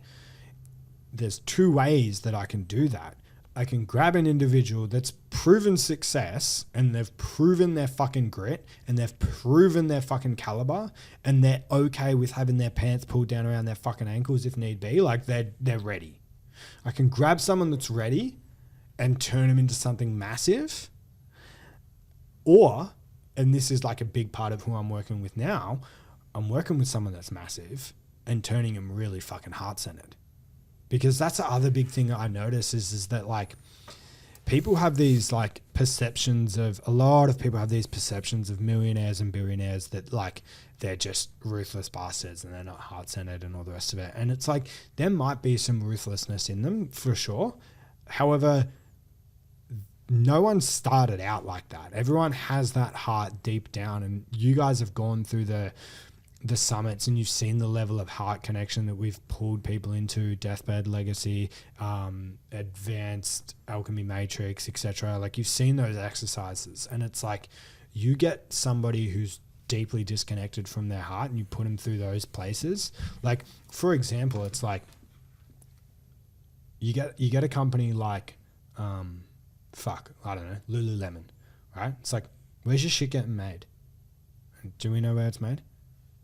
there's two ways that I can do that. I can grab an individual that's proven success and they've proven their fucking grit and they've proven their fucking caliber and they're okay with having their pants pulled down around their fucking ankles if need be. Like they're ready. I can grab someone that's ready and turn them into something massive. Or, and this is like a big part of who I'm working with now, I'm working with someone that's massive and turning them really fucking heart-centered. Because that's the other big thing I notice is that like people have these like perceptions of, a lot of people have these perceptions of millionaires and billionaires that like they're just ruthless bastards and they're not heart-centered and all the rest of it. And it's like there might be some ruthlessness in them for sure. However, no one started out like that. Everyone has that heart deep down, and you guys have gone through the summits and you've seen the level of heart connection that we've pulled people into, Deathbed Legacy, Advanced Alchemy Matrix, etc. Like you've seen those exercises, and it's like you get somebody who's deeply disconnected from their heart and you put them through those places. Like for example, it's like you get a company like Lululemon, right? It's like, where's your shit getting made? Do we know where it's made?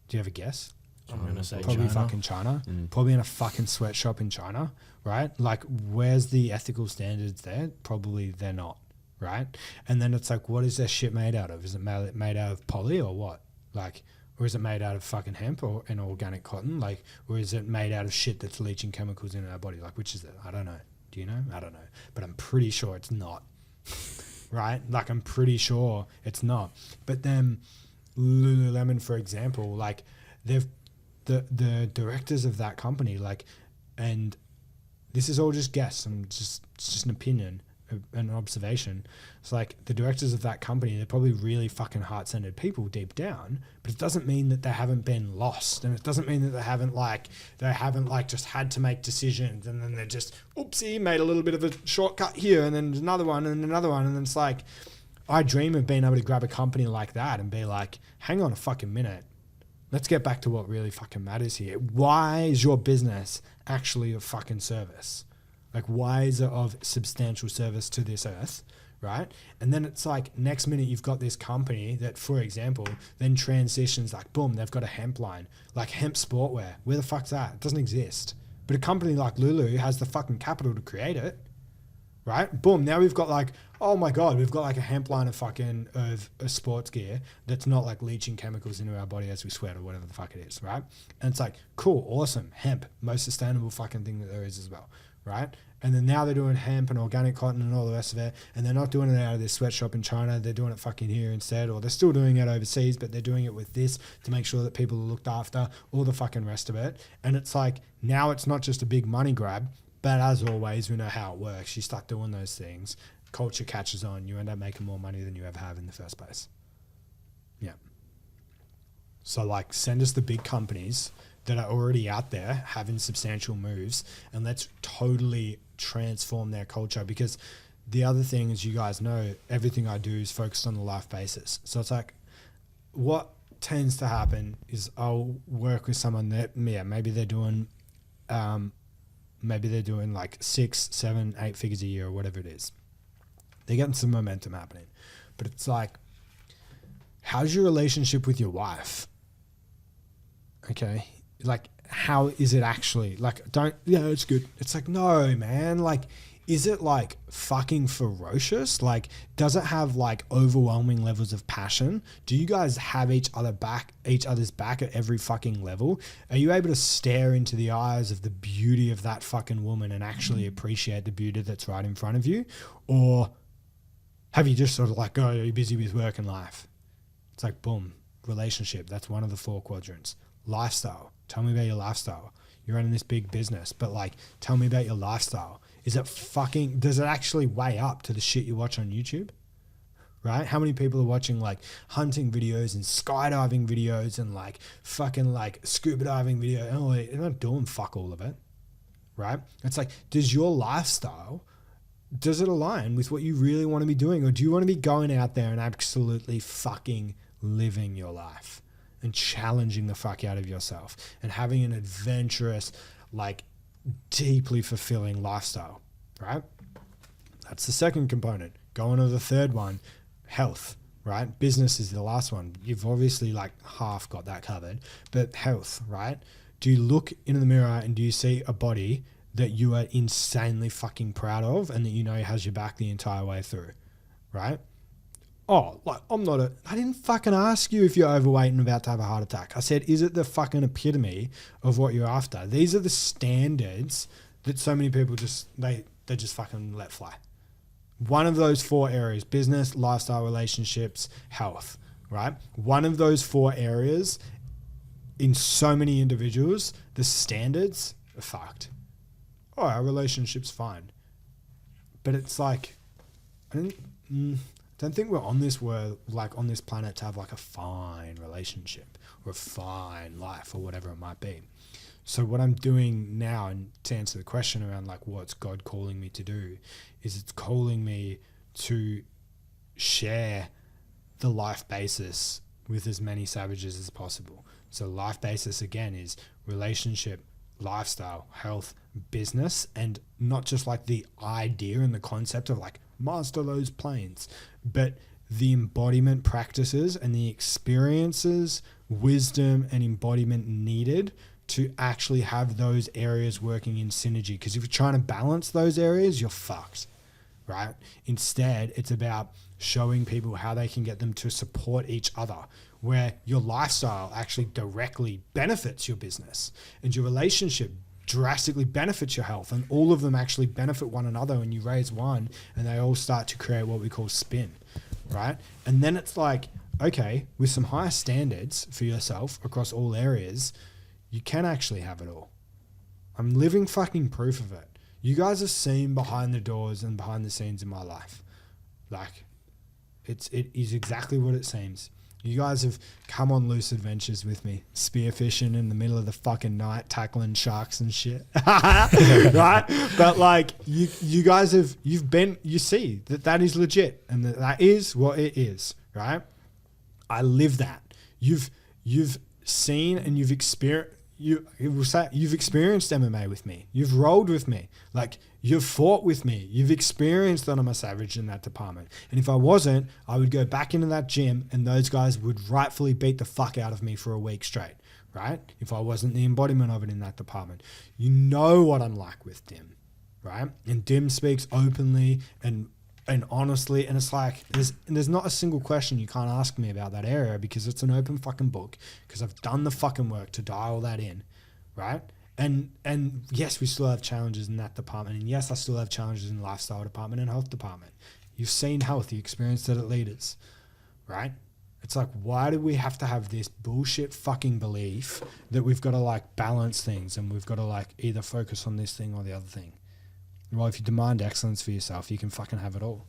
Do you have a guess? I'm gonna say probably China. fucking China. Probably in a fucking sweatshop in China, right? Like, where's the ethical standards there? Probably they're not, right? And then it's like, what is their shit made out of? Is it made out of poly or what? Like, or is it made out of fucking hemp or an organic cotton? Like, or is it made out of shit that's leaching chemicals in our body? Like, which is it? I don't know. Do you know? I don't know. But I'm pretty sure it's not, right? Like, I'm pretty sure it's not. But then Lululemon, for example, like they've the directors of that company, like, and this is all just guess, it's just an opinion, an observation. It's like the directors of that company, they're probably really fucking heart-centered people deep down, but it doesn't mean that they haven't been lost, and it doesn't mean that they haven't just had to make decisions, and then they're just oopsie made a little bit of a shortcut here, and then another one, and then it's like, I dream of being able to grab a company like that and be like, hang on a fucking minute. Let's get back to what really fucking matters here. Why is your business actually of fucking service? Like, why is it of substantial service to this earth, right? And then it's like, next minute you've got this company that, for example, then transitions, like, boom, they've got a hemp line, like hemp sportwear. Where the fuck's that? It doesn't exist. But a company like Lulu has the fucking capital to create it. Right? Boom. Now we've got like, oh my God, we've got like a hemp line of sports gear that's not like leaching chemicals into our body as we sweat or whatever the fuck it is. Right? And it's like, cool, awesome. Hemp, most sustainable fucking thing that there is as well. Right? And then now they're doing hemp and organic cotton and all the rest of it. And they're not doing it out of this sweatshop in China. They're doing it fucking here instead, or they're still doing it overseas, but they're doing it with this to make sure that people are looked after, all the fucking rest of it. And it's like, now it's not just a big money grab. But as always, we know how it works. You start doing those things, culture catches on, you end up making more money than you ever have in the first place. Yeah. So like, send us the big companies that are already out there having substantial moves, and let's totally transform their culture. Because the other thing is, you guys know, everything I do is focused on the life basis. So it's like, what tends to happen is I'll work with someone that, maybe they're doing like 6, 7, 8 figures a year or whatever it is. They're getting some momentum happening. But it's like, how's your relationship with your wife? Okay. Like, how is it actually? Like, it's good. It's like, no, man. Like, is it like fucking ferocious? Like, does it have like overwhelming levels of passion? Do you guys have each other's back at every fucking level? Are you able to stare into the eyes of the beauty of that fucking woman and actually appreciate the beauty that's right in front of you? Or have you just sort of like, oh, you're busy with work and life? It's like, boom, relationship. That's one of the 4 quadrants. Lifestyle. Tell me about your lifestyle. You're running this big business, but like, tell me about your lifestyle. Does it actually weigh up to the shit you watch on YouTube? Right? How many people are watching like hunting videos and skydiving videos and like fucking like scuba diving video? They're not doing fuck all of it. Right? It's like, does your lifestyle does it align with what you really want to be doing? Or do you want to be going out there and absolutely fucking living your life and challenging the fuck out of yourself and having an adventurous, like deeply fulfilling lifestyle, right? That's the second component. Going to the third one, health, right? Business is the last one. You've obviously like half got that covered, but health, right? Do you look in the mirror and do you see a body that you are insanely fucking proud of and that you know has your back the entire way through, right? Oh, like I didn't fucking ask you if you're overweight and about to have a heart attack. I said, is it the fucking epitome of what you're after? These are the standards that so many people they just fucking let fly. One of those 4 areas, business, lifestyle, relationships, health, right? One of those 4 areas in so many individuals, the standards are fucked. Oh, our relationship's fine. But it's like, I don't think we're on this on this planet to have like a fine relationship or a fine life or whatever it might be. So what I'm doing now, and to answer the question around like what's God calling me to do, is it's calling me to share the life basis with as many savages as possible. So life basis again is relationship, lifestyle, health, business, and not just like the idea and the concept of like master those planes, but the embodiment practices and the experiences, wisdom and embodiment needed to actually have those areas working in synergy. Because if you're trying to balance those areas, you're fucked, right? Instead, it's about showing people how they can get them to support each other, where your lifestyle actually directly benefits your business and your relationship drastically benefits your health, and all of them actually benefit one another when you raise one and they all start to create what we call spin, right? And then it's like, okay, with some higher standards for yourself across all areas, you can actually have it all. I'm living fucking proof of it. You guys have seen behind the doors and behind the scenes in my life. Like, it is exactly what it seems. You guys have come on loose adventures with me, spearfishing in the middle of the fucking night, tackling sharks and shit, right? But like, you guys have, you see that is legit, and that is what it is, right? I live that. You've seen and you've experienced. You've experienced MMA with me. You've rolled with me. Like, you've fought with me. You've experienced that I'm a savage in that department. And if I wasn't, I would go back into that gym and those guys would rightfully beat the fuck out of me for a week straight, right? If I wasn't the embodiment of it in that department. You know what I'm like with Dim, right? And Dim speaks openly and honestly, and it's like there's not a single question you can't ask me about that area because it's an open fucking book, because I've done the fucking work to dial that in, right? And yes, we still have challenges in that department, and yes, I still have challenges in the lifestyle department and health department. You've seen health, you experienced it at Leaders, right? It's like, why do we have to have this bullshit fucking belief that we've got to like balance things and we've got to like either focus on this thing or the other thing? Well, if you demand excellence for yourself, you can fucking have it all.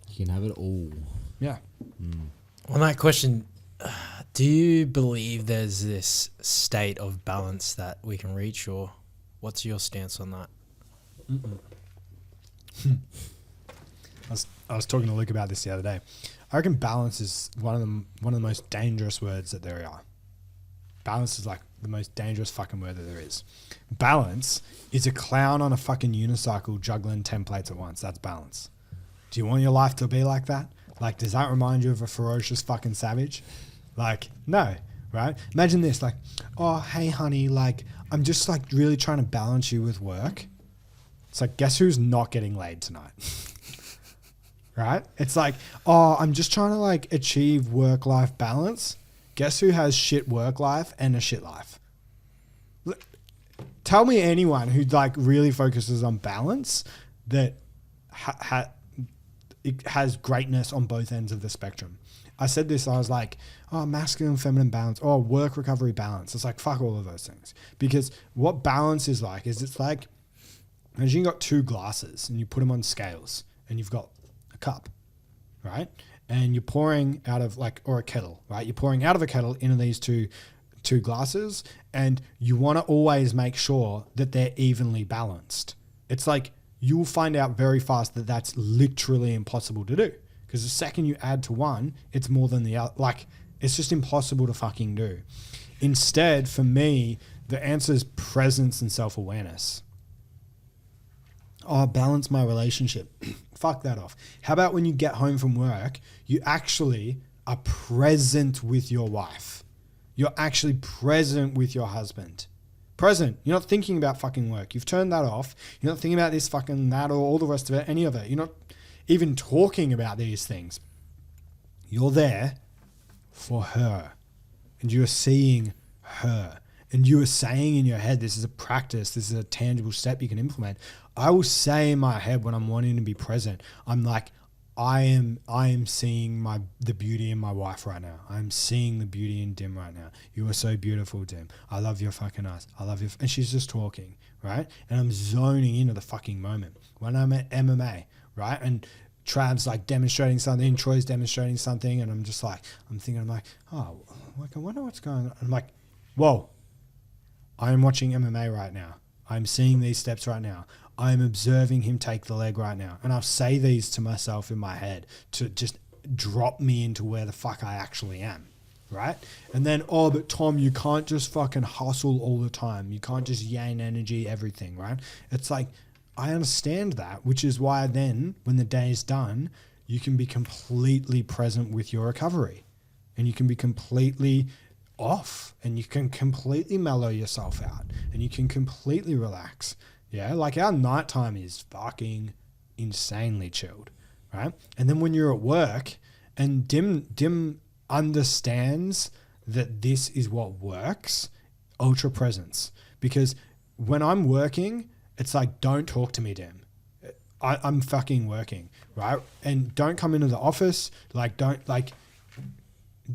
You can have it all. Yeah. On that question, do you believe there's this state of balance that we can reach, or what's your stance on that? I was talking to Luke about this the other day. I reckon balance is one of the most dangerous words that there are. Balance is like the most dangerous fucking word that there is. Balance is a clown on a fucking unicycle juggling 10 plates at once. That's balance. Do you want your life to be like that? Like, does that remind you of a ferocious fucking savage? Like, no, right? Imagine this, like, oh, hey, honey, like, I'm just like really trying to balance you with work. It's like, guess who's not getting laid tonight? Right? It's like, oh, I'm just trying to like achieve work-life balance. Guess who has shit work life and a shit life? Tell me anyone who like really focuses on balance that it has greatness on both ends of the spectrum. I said this, I was like, oh, masculine, feminine balance, oh, work recovery balance. It's like, fuck all of those things. Because what balance is like, is it's like, imagine you got 2 glasses and you put them on scales and you've got a cup, right? And you're pouring out of like, or a kettle, right? You're pouring out of a kettle into these two glasses, and you want to always make sure that they're evenly balanced, it's like you'll find out very fast that that's literally impossible to do. Because the second you add to one, it's more than the other. Like, it's just impossible to fucking do. Instead, for me, the answer is presence and self-awareness. Oh, balance my relationship. Fuck that off. How about when you get home from work, you actually are present with your wife. You're actually present with your husband. Present. You're not thinking about fucking work. You've turned that off. You're not thinking about this fucking that or all the rest of it, any of it. You're not even talking about these things. You're there for her. And you are seeing her. And you are saying in your head, this is a practice, this is a tangible step you can implement. I will say in my head when I'm wanting to be present, I'm like, I am seeing the beauty in my wife right now. I'm seeing the beauty in Dim right now. You are so beautiful, Dim. I love your fucking eyes. I love your... And she's just talking, right? And I'm zoning into the fucking moment. When I'm at MMA, right? And Trav's like demonstrating something, Troy's demonstrating something, and I'm just like, I'm like, oh, like, I wonder what's going on. I'm like, whoa, I'm watching MMA right now. I'm seeing these steps right now. I'm observing him take the leg right now. And I'll say these to myself in my head to just drop me into where the fuck I actually am, right? And then, oh, but Tom, you can't just fucking hustle all the time. You can't just yang energy everything, right? It's like, I understand that, which is why then when the day is done, you can be completely present with your recovery and you can be completely off and you can completely mellow yourself out and you can completely relax. Yeah, like our nighttime is fucking insanely chilled, right? And then when you're at work and Dim understands that this is what works, ultra presence. Because when I'm working, it's like, don't talk to me, Dim. I'm fucking working, right? And don't come into the office. Like, don't, like,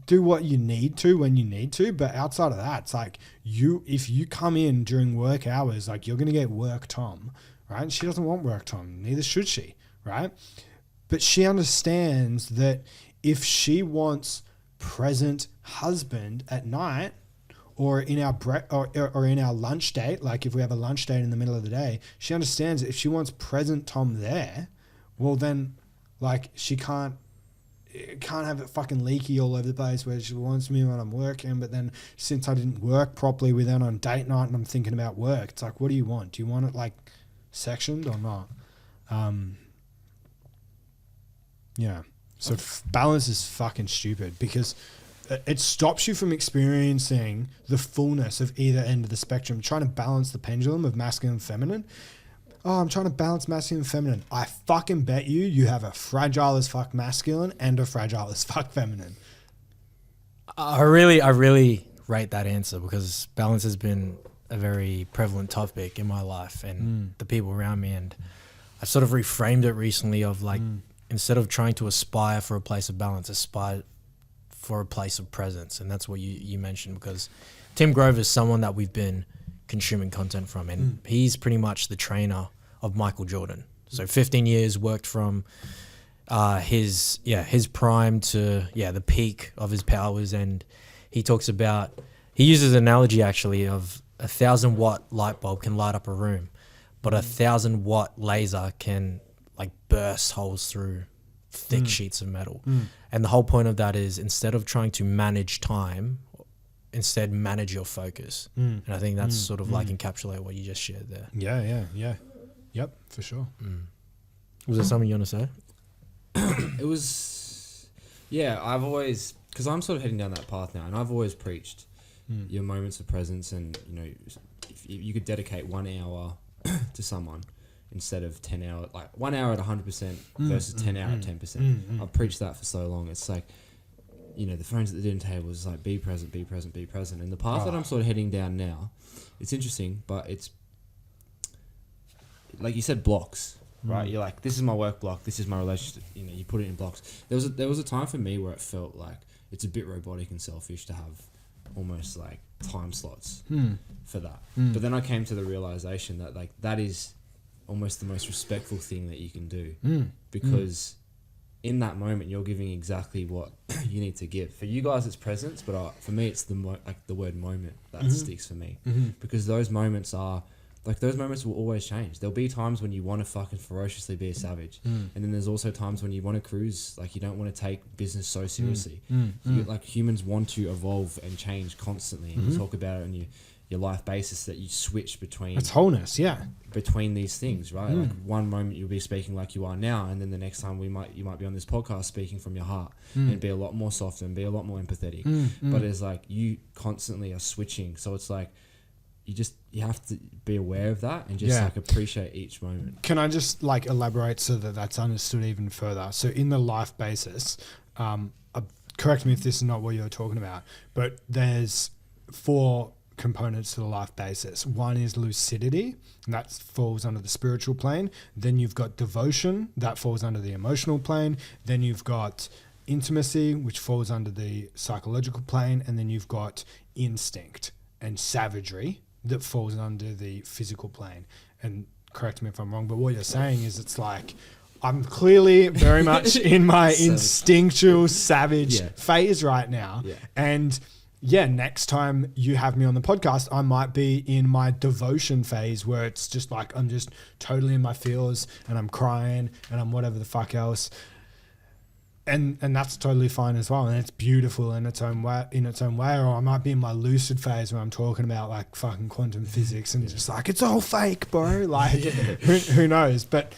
do what you need to when you need to, but outside of that, it's like if you come in during work hours, like you're going to get work Tom, right? And she doesn't want work Tom, neither should she, right? But she understands that if she wants present husband at night or in our or in our lunch date, like if we have a lunch date in the middle of the day, she understands that if she wants present Tom there, well then like she can't have it fucking leaky all over the place where she wants me when I'm working, but then since I didn't work properly with her on date night and I'm thinking about work, it's like, what do you want? Do you want it like sectioned or not? Yeah. So balance is fucking stupid because it stops you from experiencing the fullness of either end of the spectrum, trying to balance the pendulum of masculine and feminine. Oh, I'm trying to balance masculine and feminine. I fucking bet you have a fragile as fuck masculine and a fragile as fuck feminine. I really rate that answer because balance has been a very prevalent topic in my life and the people around me. And I sort of reframed it recently of like, instead of trying to aspire for a place of balance, aspire for a place of presence. And that's what you mentioned, because Tim Grove is someone that we've been consuming content from, and he's pretty much the trainer of Michael Jordan. So 15 years worked from his prime to the peak of his powers. And he talks about, he uses an analogy actually of 1,000-watt light bulb can light up a room, but 1,000-watt laser can like burst holes through thick sheets of metal. And the whole point of that is, instead of trying to manage time, instead manage your focus. And I think that's sort of like encapsulate what you just shared there. Yeah. Yep, for sure. Was there something you want to say? It was, I've always, because I'm sort of heading down that path now, and I've always preached your moments of presence, and if you could dedicate 1 hour to someone instead of 10 hours, like 1 hour at 100% versus 10 hour at 10%. I've preached that for so long. It's like, the friends at the dinner table is like, be present. And the path that I'm sort of heading down now, it's interesting, but it's, like you said, blocks, right? You're like, this is my work block, this is my relationship, you put it in blocks. There was a time for me where it felt like it's a bit robotic and selfish to have almost like time slots for that. But then I came to the realization that like that is almost the most respectful thing that you can do, because in that moment you're giving exactly what you need to give. For you guys it's presence, but for me it's the word moment that sticks for me, because those moments are like those moments will always change. There'll be times when you want to fucking ferociously be a savage, and then there's also times when you want to cruise. Like you don't want to take business so seriously. Like humans want to evolve and change constantly, and you talk about it in your life basis that you switch between. It's wholeness, yeah. Between these things, right? Like one moment you'll be speaking like you are now, and then the next time you might be on this podcast speaking from your heart and be a lot more soft and be a lot more empathetic. But it's like you constantly are switching, so it's like you have to be aware of that and just like appreciate each moment. Can I just like elaborate so that that's understood even further? So in the life basis, correct me if this is not what you're talking about, but there's 4 components to the life basis. One is lucidity, and that falls under the spiritual plane. Then you've got devotion, that falls under the emotional plane. Then you've got intimacy, which falls under the psychological plane. And then you've got instinct and savagery that falls under the physical plane. And correct me if I'm wrong, but what you're saying is it's like I'm clearly very much in my instinctual savage phase right now. And next time you have me on the podcast, I might be in my devotion phase where it's just like I'm just totally in my feels and I'm crying and I'm whatever the fuck else. And that's totally fine as well. And it's beautiful in its own way. Or I might be in my lucid phase where I'm talking about like fucking quantum physics and just like, it's all fake, bro. Like who knows? But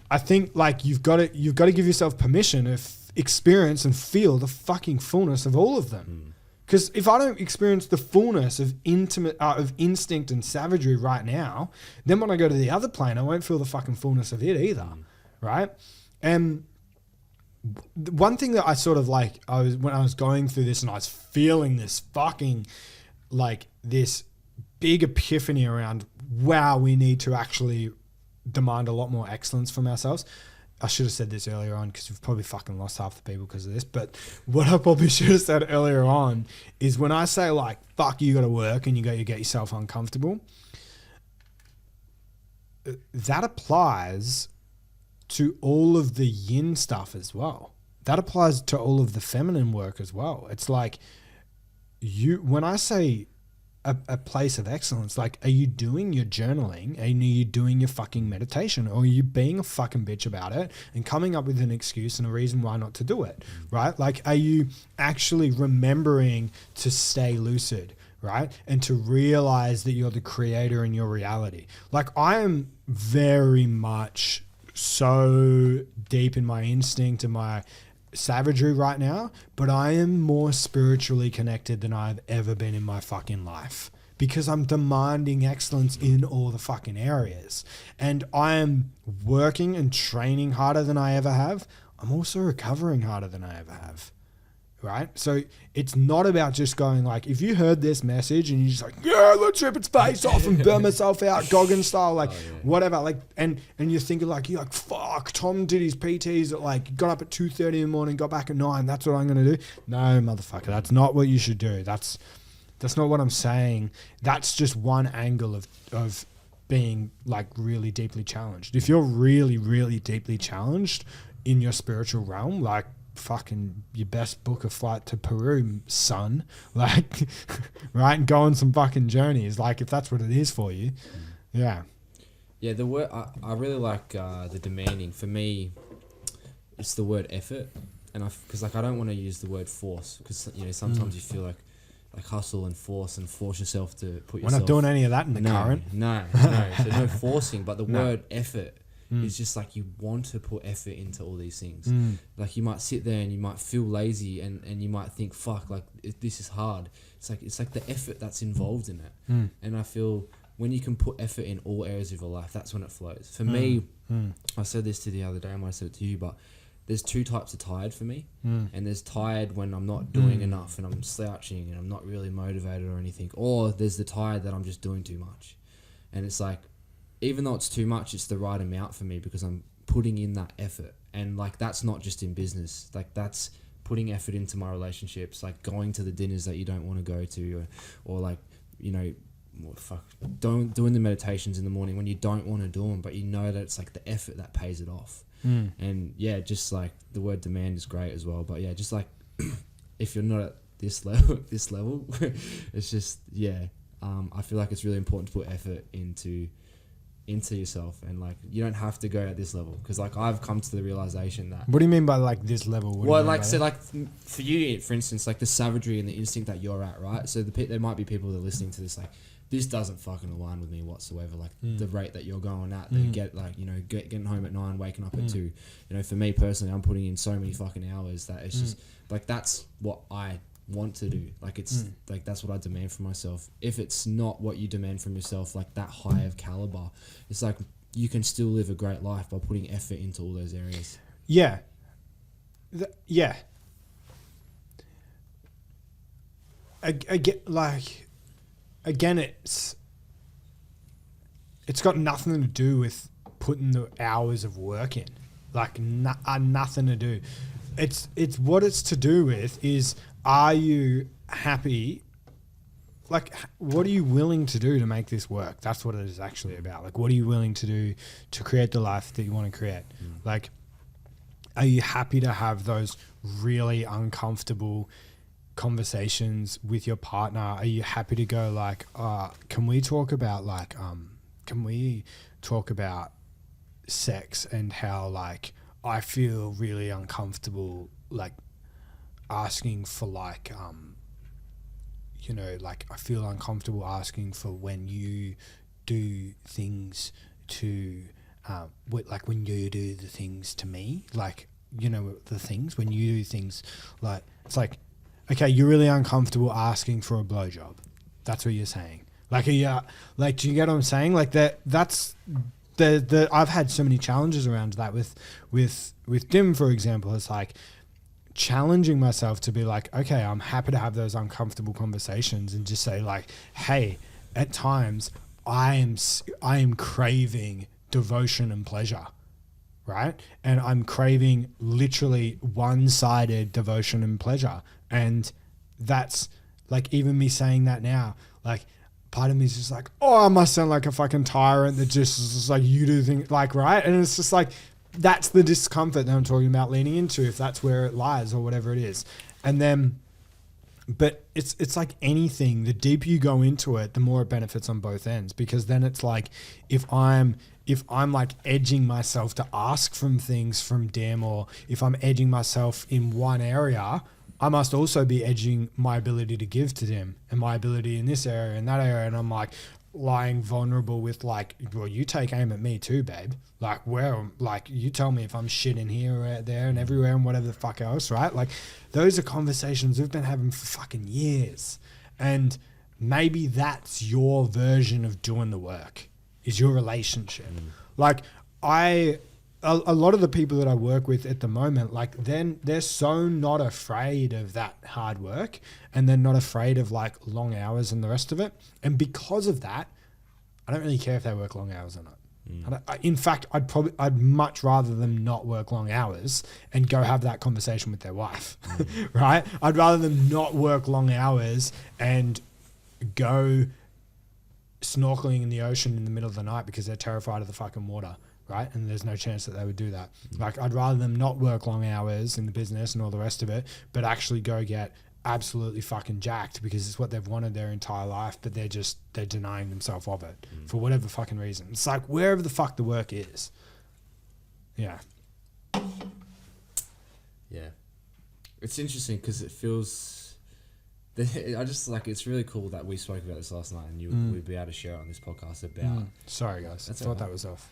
I think like you've got to give yourself permission to experience and feel the fucking fullness of all of them. Because if I don't experience the fullness of of instinct and savagery right now, then when I go to the other plane, I won't feel the fucking fullness of it either, right? And one thing that I sort of like, when I was going through this and I was feeling this fucking like this big epiphany around, wow, we need to actually demand a lot more excellence from ourselves. I should have said this earlier on because we've probably fucking lost half the people because of this. But what I probably should have said earlier on is when I say like, fuck, you got to work and you got to get yourself uncomfortable, that applies to all of the yin stuff as well. That applies to all of the feminine work as well. It's like when I say a place of excellence, like, are you doing your journaling? Are you doing your fucking meditation? Or are you being a fucking bitch about it and coming up with an excuse and a reason why not to do it, right? Like, are you actually remembering to stay lucid, right? And to realize that you're the creator in your reality. Like, I am very much so deep in my instinct and my savagery right now, but I am more spiritually connected than I've ever been in my fucking life because I'm demanding excellence in all the fucking areas. And I am working and training harder than I ever have. I'm also recovering harder than I ever have. Right? So it's not about just going like, if you heard this message and you're just like, yeah, let's rip its face off and burn myself out, Goggin style, like whatever. Like, and you're thinking like, you're like, fuck, Tom did his PTs at like, got up at 2:30 in the morning, got back at 9. That's what I'm going to do. No, motherfucker. That's not what you should do. That's not what I'm saying. That's just one angle of being like really deeply challenged. If you're really, really deeply challenged in your spiritual realm, like, fucking your best book a flight to Peru, son. Like, right? And go on some fucking journeys. Like, if that's what it is for you. Yeah. Yeah, the word, I really like the demanding. For me, it's the word effort. And because like I don't want to use the word force because, you know, sometimes you feel like hustle and force yourself to put yourself. We're not doing any of that in the current. No. So no forcing, but the word effort. It's just like you want to put effort into all these things. Like you might sit there and you might feel lazy and you might think, fuck, like this is hard. It's like the effort that's involved in it. And I feel when you can put effort in all areas of your life, that's when it flows. For me, I said this to the other day, I might have said it to you, but there's 2 types of tired for me. And there's tired when I'm not doing enough and I'm slouching and I'm not really motivated or anything. Or there's the tired that I'm just doing too much. And it's like, even though it's too much, it's the right amount for me because I'm putting in that effort. And like, that's not just in business. Like that's putting effort into my relationships, like going to the dinners that you don't want to go to or like, you know, doing the meditations in the morning when you don't want to do them, but you know that it's like the effort that pays it off. And yeah, just like the word demand is great as well. But yeah, just like if you're not at this level, it's just, yeah, I feel like it's really important to put effort into yourself, and like you don't have to go at this level, because like I've come to the realization that. What do you mean by like this level? What do you mean like by so that? like for you, for instance, like the savagery and the instinct that you're at, right? So there might be people that are listening to this like, this doesn't fucking align with me whatsoever. Like the rate that you're going at, they get like, you know, getting home at 9, waking up at 2. You know, for me personally, I'm putting in so many fucking hours that it's just like, that's what I want to do. Like it's like, that's what I demand from myself. If it's not what you demand from yourself, like that high of caliber, it's like you can still live a great life by putting effort into all those areas. Yeah. Yeah. Again, it's got nothing to do with putting the hours of work in. Like nothing to do. It's what it's to do with is, are you happy? Like, what are you willing to do to make this work? That's what it is actually about. Like, what are you willing to do to create the life that you want to create? Like, are you happy to have those really uncomfortable conversations with your partner? Are you happy to go like, can we talk about sex and how like I feel really uncomfortable like asking for like you know, like I feel uncomfortable asking for when you do things to like when you do the things to me, like, you know, the things when you do things, like it's like, okay, you're really uncomfortable asking for a blowjob. That's what you're saying. Like, like, do you get what I'm saying? Like that's the I've had so many challenges around that with Dim, for example. It's like challenging myself to be like, okay, I'm happy to have those uncomfortable conversations and just say like, hey, at times I am craving devotion and pleasure, right? And I'm craving literally one-sided devotion and pleasure. And that's like, even me saying that now, like part of me is just like, oh, I must sound like a fucking tyrant that just is like, you do things like, right? And it's just like, that's the discomfort that I'm talking about leaning into, if that's where it lies or whatever it is. And then, but it's like anything, the deeper you go into it, the more it benefits on both ends, because then it's like, if I'm like edging myself to ask from things from Dim, or if I'm edging myself in one area, I must also be edging my ability to give to Dim and my ability in this area and that area. And I'm like lying vulnerable with like, well, you take aim at me too, babe. Like, well, like you tell me if I'm shit in here or there and everywhere and whatever the fuck else, right? Like those are conversations we've been having for fucking years. And maybe that's your version of doing the work, is your relationship. Like a lot of the people that I work with at the moment, like then they're so not afraid of that hard work, and they're not afraid of like long hours and the rest of it. And because of that, I don't really care if they work long hours or not. In fact, I'd much rather them not work long hours and go have that conversation with their wife, right? I'd rather them not work long hours and go snorkeling in the ocean in the middle of the night because they're terrified of the fucking water, right? And there's no chance that they would do that. Like, I'd rather them not work long hours in the business and all the rest of it, but actually go get absolutely fucking jacked because it's what they've wanted their entire life, but they're denying themselves of it for whatever fucking reason. It's like wherever the fuck the work is. Yeah. Yeah. It's interesting because it feels... I just like, it's really cool that we spoke about this last night and we'd be able to share it on this podcast about... Sorry guys, I thought that was off.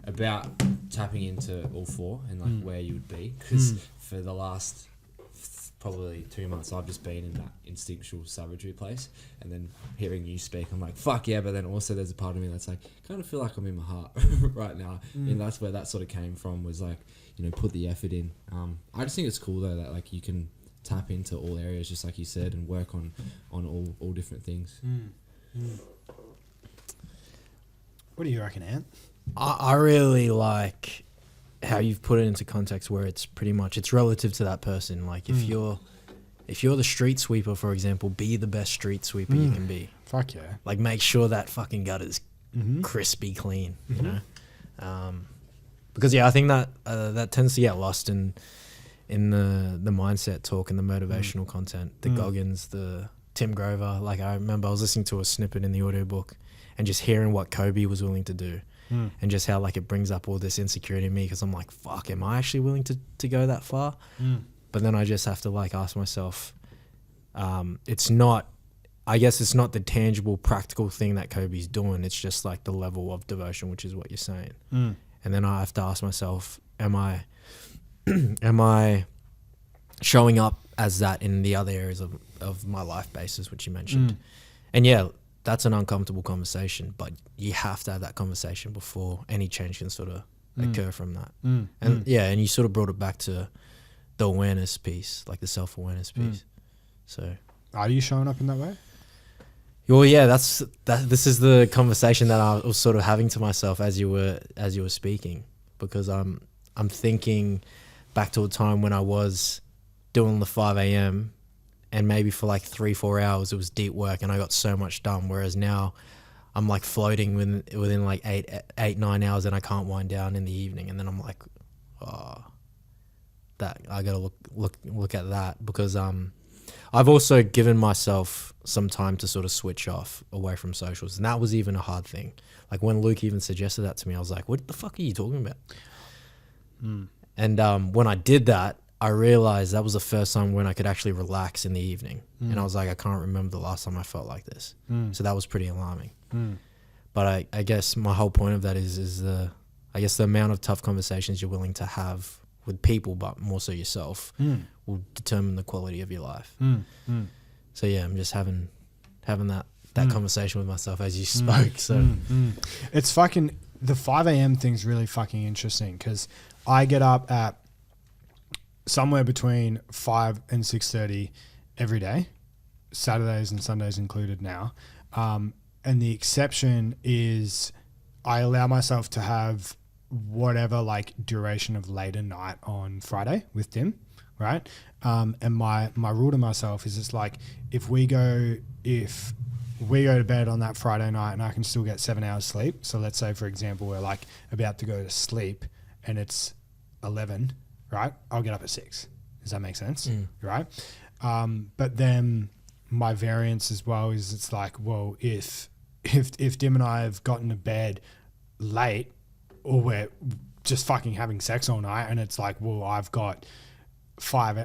About tapping into all four and like where you would be, because for the last probably 2 months I've just been in that instinctual savagery place, and then hearing you speak I'm like fuck yeah, but then also there's a part of me that's like kind of feel like I'm in my heart right now, and that's where that sort of came from, was like, you know, put the effort in. I just think it's cool though that like you can tap into all areas just like you said and work on all different things. What do you reckon, Ant? I really like how you've put it into context where it's pretty much, it's relative to that person. Like if you're the street sweeper, for example, be the best street sweeper you can be. Fuck yeah. Like make sure that fucking gutter's crispy clean, you know? Because yeah, I think that that tends to get lost in the mindset talk and the motivational content, the Goggins, the Tim Grover. Like I remember I was listening to a snippet in the audiobook and just hearing what Kobe was willing to do. And just how like it brings up all this insecurity in me because I'm like, fuck, am I actually willing to go that far? But then I just have to like ask myself, it's not the tangible practical thing that Kobe's doing. It's just like the level of devotion, which is what you're saying. And then I have to ask myself, am I showing up as that in the other areas of my life basis, which you mentioned? And yeah, that's an uncomfortable conversation, but you have to have that conversation before any change can sort of occur from that. And you sort of brought it back to the awareness piece, like the self-awareness piece. So are you showing up in that way? Well, yeah, this is the conversation that I was sort of having to myself as you were speaking, because I'm thinking back to a time when I was doing the 5 a.m. and maybe for like 3-4 hours it was deep work and I got so much done, whereas now I'm like floating within like 8-9 hours and I can't wind down in the evening, and then I'm like, oh, that I gotta look at that, because I've also given myself some time to sort of switch off away from socials, and that was even a hard thing. Like when Luke even suggested that to me, I was like, what the fuck are you talking about? And when I did that, I realized that was the first time when I could actually relax in the evening. And I was like, I can't remember the last time I felt like this. So that was pretty alarming. But I guess my whole point of that is the amount of tough conversations you're willing to have with people, but more so yourself, will determine the quality of your life. So yeah, I'm just having that conversation with myself as you spoke. So it's fucking, the 5 a.m. thing's really fucking interesting, because I get up at somewhere between 5 and 6:30 every day, Saturdays and Sundays included now. And the exception is I allow myself to have whatever like duration of later night on Friday with Tim, right? And my rule to myself is it's like, if we go to bed on that Friday night and I can still get 7 hours sleep. So let's say, for example, we're like about to go to sleep and it's 11, right? I'll get up at 6. Does that make sense? Right? But then my variance as well is it's like, well, if Dim and I have gotten to bed late, or we're just fucking having sex all night, and it's like, well, I've got 5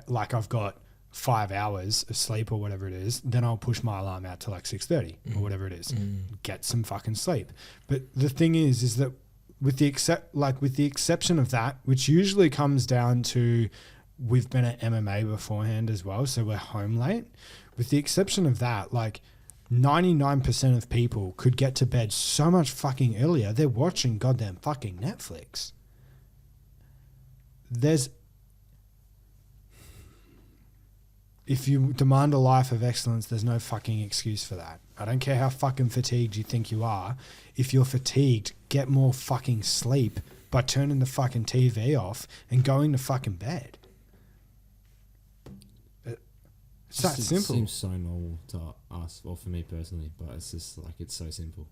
hours of sleep or whatever it is, then I'll push my alarm out to like 6:30 or whatever it is, get some fucking sleep. But the thing is that with the exception of that, which usually comes down to, we've been at MMA beforehand as well, so we're home late. With the exception of that, like 99% of people could get to bed so much fucking earlier. They're watching goddamn fucking Netflix. If you demand a life of excellence, there's no fucking excuse for that. I don't care how fucking fatigued you think you are. If you're fatigued, get more fucking sleep by turning the fucking TV off and going to fucking bed. It's that simple. It seems so normal to us, well, for me personally, but it's just like, it's so simple.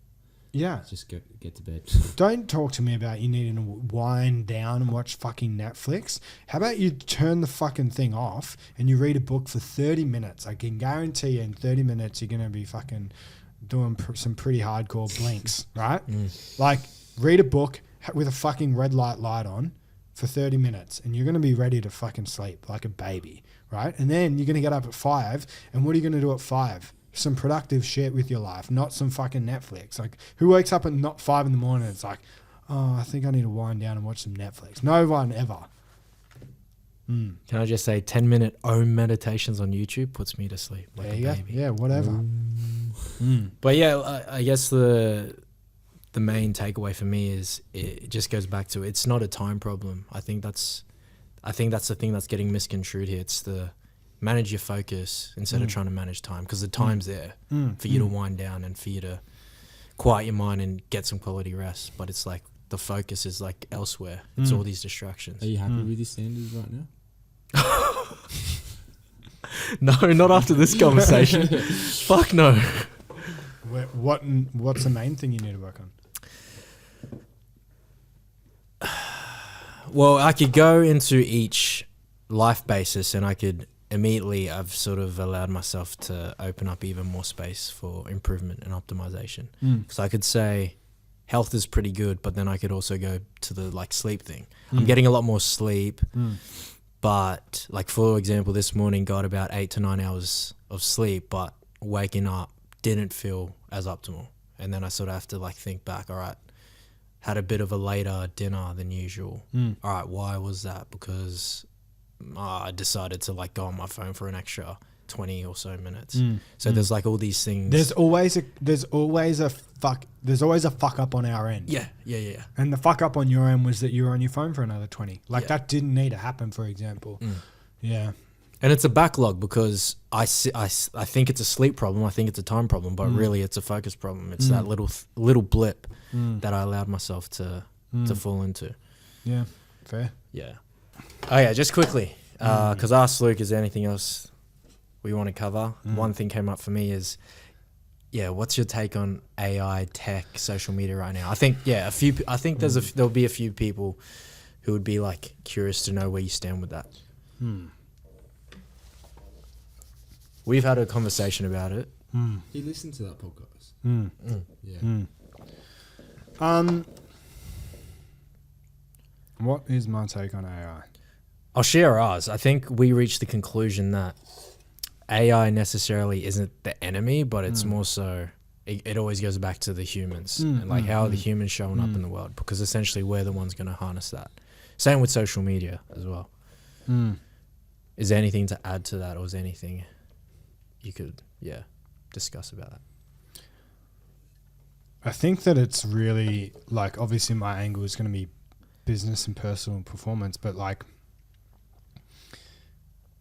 Yeah. Just get to bed. Don't talk to me about you needing to wind down and watch fucking Netflix. How about you turn the fucking thing off and you read a book for 30 minutes? I can guarantee you in 30 minutes you're going to be fucking doing some pretty hardcore blinks, right? Like, read a book with a fucking red light on for 30 minutes and you're going to be ready to fucking sleep like a baby, right? And then you're going to get up at 5, and what are you going to do at 5? Some productive shit with your life, not some fucking Netflix. Like, who wakes up at 5 in the morning and it's like, oh, I think I need to wind down and watch some Netflix? No one ever. Can I just say 10-minute Om meditations on YouTube puts me to sleep like a baby. Yeah, whatever. But yeah, I guess the main takeaway for me is it just goes back to, it's not a time problem. I think that's the thing that's getting misconstrued here. It's the manage your focus instead of trying to manage time, because the time's there for you to wind down and for you to quiet your mind and get some quality rest. But it's like the focus is like elsewhere. It's all these distractions. Are you happy with your standards right now? No, not after this conversation. Fuck no. What's the main thing you need to work on? Well, I could go into each life basis and I could immediately I've sort of allowed myself to open up even more space for improvement and optimization. Because I could say health is pretty good, but then I could also go to the like sleep thing. I'm getting a lot more sleep, but like for example, this morning got about 8 to 9 hours of sleep, but waking up didn't feel as optimal. And then I sort of have to like think back, all right, had a bit of a later dinner than usual. All right, why was that? Because I decided to like go on my phone for an extra 20 or so minutes. So there's like all these things. There's always a fuck up on our end. Yeah. And the fuck up on your end was that you were on your phone for another 20. Like that didn't need to happen, for example. Yeah. And it's a backlog because I think it's a sleep problem. I think it's a time problem, but really it's a focus problem. It's that little blip that I allowed myself to fall into. Yeah. Fair. Yeah. Oh yeah, just quickly, because I asked Luke, is there anything else we want to cover? One thing came up for me is, what's your take on AI, tech, social media right now? I think, there'll be a few people who would be like curious to know where you stand with that. We've had a conversation about it. He listened to that podcast. Yeah. What is my take on AI? I'll share ours. I think we reached the conclusion that AI necessarily isn't the enemy, but it's more so, it always goes back to the humans and like how are the humans showing up in the world, because essentially we're the ones going to harness that. Same with social media as well. Is there anything to add to that, or is there anything you could discuss about that? I think that it's really like, obviously my angle is going to be business and personal performance, but like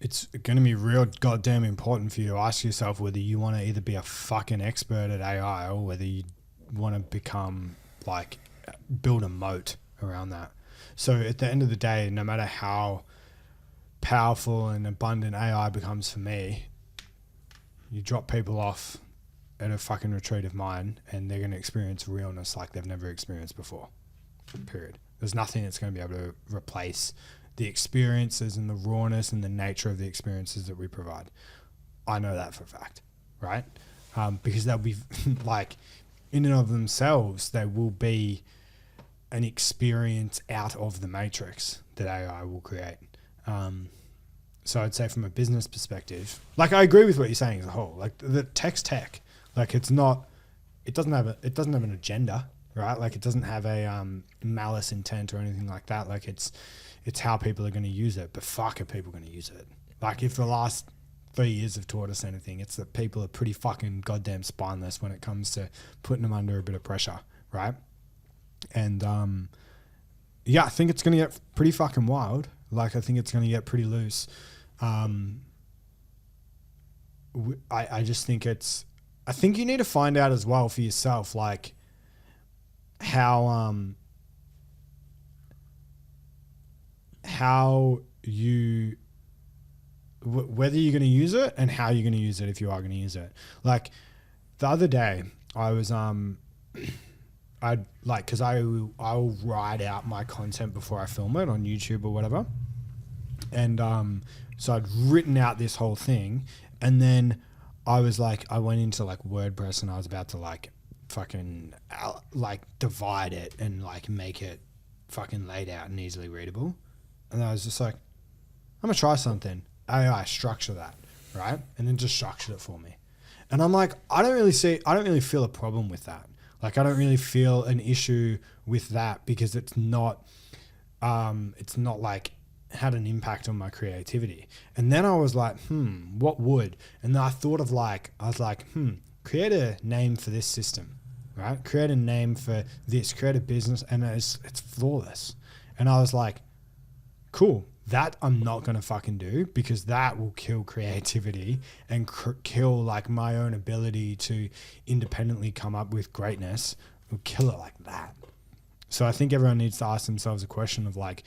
it's going to be real goddamn important for you to ask yourself whether you want to either be a fucking expert at AI or whether you want to become like build a moat around that. So at the end of the day, no matter how powerful and abundant AI becomes for me, you drop people off at a fucking retreat of mine and they're going to experience realness like they've never experienced before. Period. There's nothing that's going to be able to replace the experiences and the rawness and the nature of the experiences that we provide. I know that for a fact, right? Because they'll be like, in and of themselves, they will be an experience out of the matrix that AI will create. So I'd say from a business perspective, like I agree with what you're saying as a whole. Like the tech's tech, like it doesn't have an agenda, right? Like it doesn't have a malice intent or anything like that. Like it's how people are going to use it. But fuck, are people going to use it? Like if the last 3 years have taught us anything, it's that people are pretty fucking goddamn spineless when it comes to putting them under a bit of pressure, right? And I think it's going to get pretty fucking wild. Like I think it's going to get pretty loose. I just think I think you need to find out as well for yourself, like how you whether you're going to use it and how you're going to use it if you are going to use it. Like the other day I was because I'll write out my content before I film it on YouTube or whatever, and so I'd written out this whole thing, and then I was like, I went into like WordPress and I was about to like fucking like divide it and like make it fucking laid out and easily readable. And I was just like, I'm gonna try something. AI structure that, right? And then just structured it for me. And I'm like, I don't really feel a problem with that. Like I don't really feel an issue with that because it's not like had an impact on my creativity. And then I was like, what would? And then I thought of create a name for this system, right? Create a name for this, create a business, and it's flawless. And I was like, cool, that I'm not going to fucking do because that will kill creativity and kill like my own ability to independently come up with greatness. Will kill it like that. So I think everyone needs to ask themselves a question of like,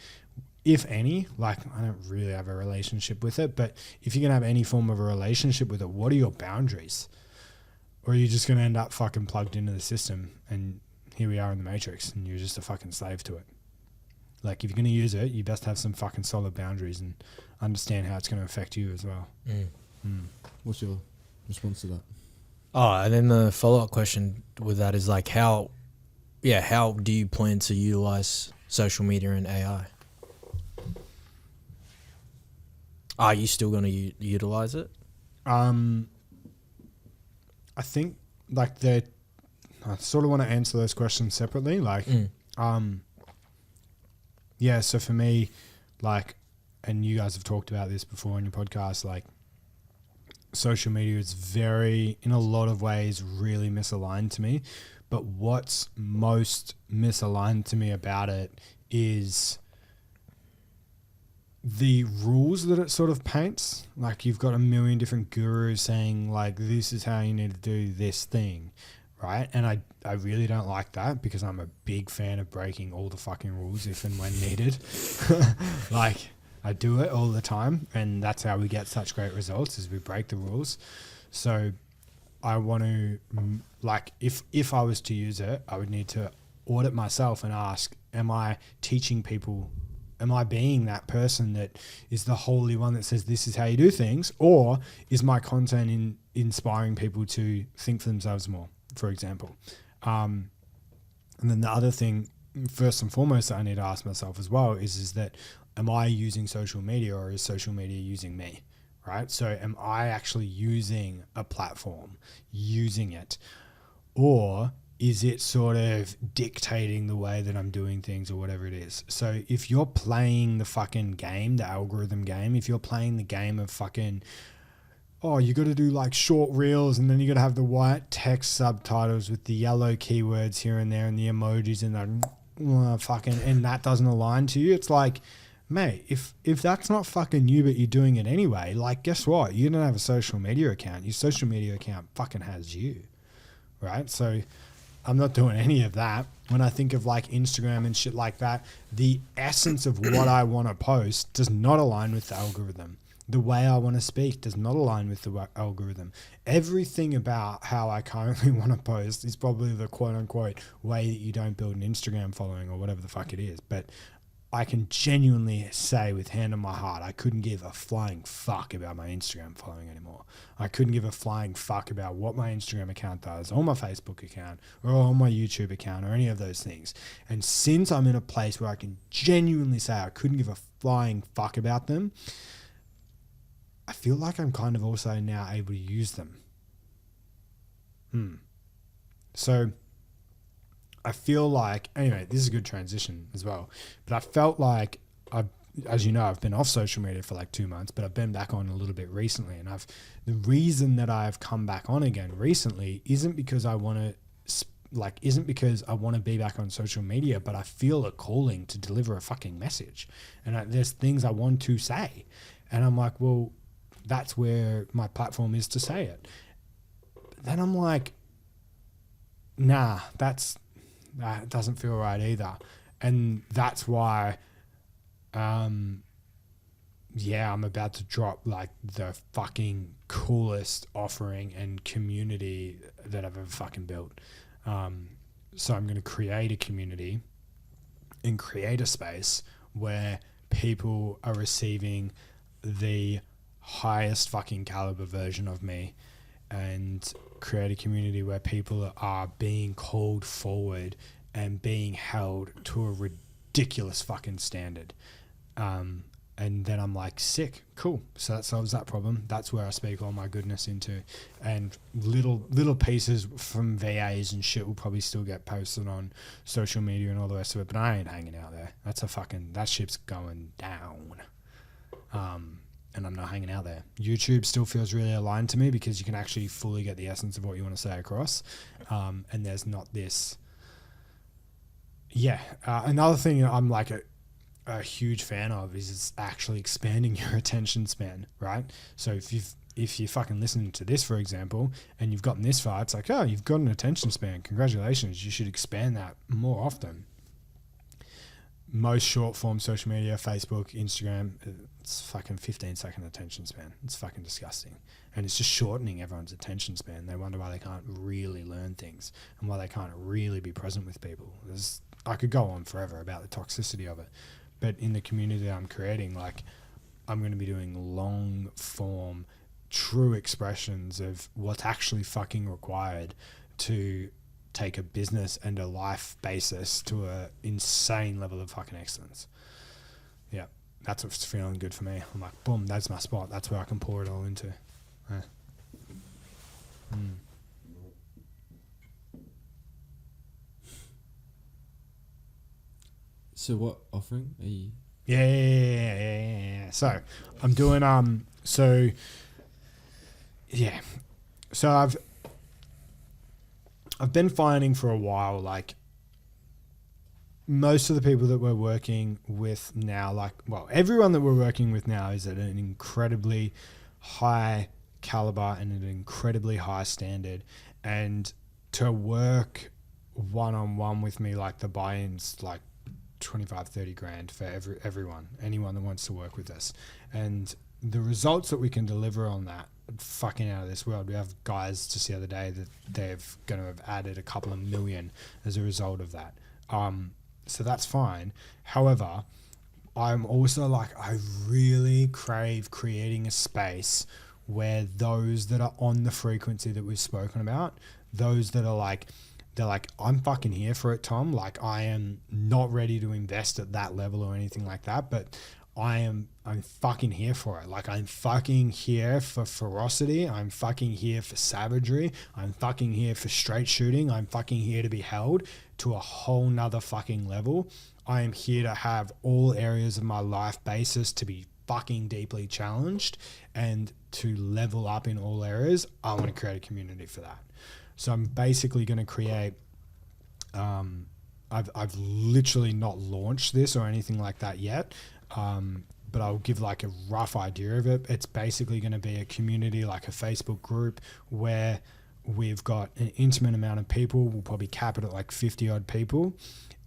if any, like I don't really have a relationship with it, but if you're going to have any form of a relationship with it, what are your boundaries? Or are you just going to end up fucking plugged into the system and here we are in the matrix and you're just a fucking slave to it? Like if you're going to use it, you best have some fucking solid boundaries. And understand how it's going to affect you as well. What's your response to that? Oh, and then the follow-up question with that is like how do you plan to utilize social media and AI? Are you still going to utilize it? I think like I sort of want to answer those questions separately. Like, yeah. So for me, like, and you guys have talked about this before on your podcast, like, social media is very, in a lot of ways, really misaligned to me. But what's most misaligned to me about it is the rules that it sort of paints. Like, you've got a million different gurus saying like, this is how you need to do this thing, right? And I really don't like that, because I'm a big fan of breaking all the fucking rules if and when needed. Like, I do it all the time, and that's how we get such great results, is we break the rules. So I want to, like, if I was to use it, I would need to audit myself and ask, am I teaching people, am I being that person that is the holy one that says this is how you do things, or is my content inspiring people to think for themselves more, for example? And then the other thing, first and foremost, that I need to ask myself as well is that, am I using social media, or is social media using me, right? So am I actually using a platform, using it, or is it sort of dictating the way that I'm doing things, or whatever it is? So if you're playing the fucking game, the algorithm game, if you're playing the game of fucking, oh, you got to do like short reels, and then you got to have the white text subtitles with the yellow keywords here and there and the emojis and the fucking, and that doesn't align to you. It's like, mate, if that's not fucking you, but you're doing it anyway, like, guess what? You don't have a social media account. Your social media account fucking has you, right? So I'm not doing any of that. When I think of like Instagram and shit like that, the essence of what I want to post does not align with the algorithm. The way I want to speak does not align with the algorithm. Everything about how I currently want to post is probably the quote unquote way that you don't build an Instagram following, or whatever the fuck it is. But I can genuinely say with hand on my heart, I couldn't give a flying fuck about my Instagram following anymore. I couldn't give a flying fuck about what my Instagram account does, or my Facebook account, or on my YouTube account, or any of those things. And since I'm in a place where I can genuinely say I couldn't give a flying fuck about them, I feel like I'm kind of also now able to use them. So I feel like, anyway, this is a good transition as well, but I felt like, as you know, I've been off social media for like 2 months, but I've been back on a little bit recently. And the reason that I've come back on again recently isn't because I want to be back on social media, but I feel a calling to deliver a fucking message. And there's things I want to say. And I'm like, well, that's where my platform is to say it. But then I'm like, nah, that doesn't feel right either. And that's why, I'm about to drop like the fucking coolest offering and community that I've ever fucking built. So I'm going to create a community and create a space where people are receiving the highest fucking caliber version of me, and create a community where people are being called forward and being held to a ridiculous fucking standard. And then I'm like, sick, cool. So that solves that problem. That's where I speak all my goodness into. And little pieces from VAs and shit will probably still get posted on social media and all the rest of it, but I ain't hanging out there. That ship's going down. And I'm not hanging out there. YouTube still feels really aligned to me, because you can actually fully get the essence of what you want to say across. And there's not this. Yeah. Another thing I'm like a huge fan of is actually expanding your attention span, right? So if you're fucking listening to this, for example, and you've gotten this far, it's like, oh, you've got an attention span. Congratulations. You should expand that more often. Most short form social media, Facebook, Instagram, it's fucking 15-second attention span. It's fucking disgusting. And it's just shortening everyone's attention span. They wonder why they can't really learn things, and why they can't really be present with people. I could go on forever about the toxicity of it. But in the community that I'm creating, like, I'm going to be doing long form, true expressions of what's actually fucking required to take a business and a life basis to a insane level of fucking excellence. Yeah, that's what's feeling good for me. I'm like, boom, that's my spot. That's where I can pour it all into. Yeah. So what offering are you? Yeah. So I'm doing so I've been finding for a while, like, most of the people that we're working with now, like, well, everyone that we're working with now is at an incredibly high caliber and an incredibly high standard. And to work one-on-one with me, like, the buy-in's like 25-30 grand for anyone that wants to work with us. And the results that we can deliver on that, fucking out of this world. We have guys just the other day that they've going to have added a couple of million as a result of that. So that's fine. However, I'm also like, I really crave creating a space where those that are on the frequency that we've spoken about, those that are like, they're like, I'm fucking here for it, Tom. Like, I am not ready to invest at that level or anything like that, but I'm fucking here for it. Like, I'm fucking here for ferocity. I'm fucking here for savagery. I'm fucking here for straight shooting. I'm fucking here to be held to a whole nother fucking level. I am here to have all areas of my life basis to be fucking deeply challenged and to level up in all areas. I want to create a community for that. So I'm basically going to create, I've literally not launched this or anything like that yet. But I'll give like a rough idea of it. It's basically going to be a community, like a Facebook group, where we've got an intimate amount of people. We'll probably cap it at like 50 odd people.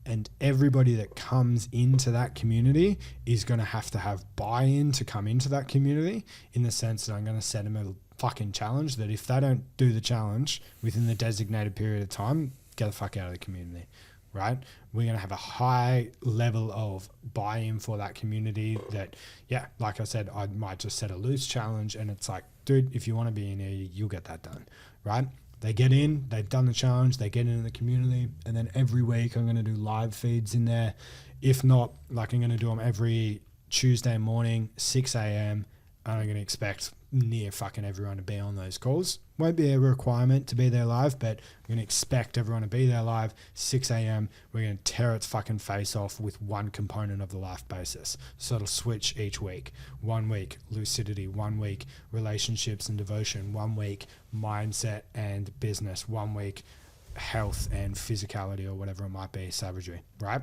And everybody that comes into that community is going to have buy-in to come into that community, in the sense that I'm going to set them a fucking challenge that if they don't do the challenge within the designated period of time, get the fuck out of the community. Right? We're going to have a high level of buy-in for that community that, yeah, like I said, I might just set a loose challenge and it's like, dude, if you want to be in here, you'll get that done. Right? They get in, they've done the challenge, they get into the community, and then every week I'm going to do live feeds in there. If not, like, I'm going to do them every Tuesday morning, 6 a.m. and I'm going to expect near fucking everyone to be on those calls. Won't be a requirement to be there live, but we're going to expect everyone to be there live, 6 a.m. We're going to tear its fucking face off with one component of the life basis. So it'll switch each week. 1 week, lucidity. 1 week, relationships and devotion. 1 week, mindset and business. 1 week, health and physicality, or whatever it might be, savagery, right?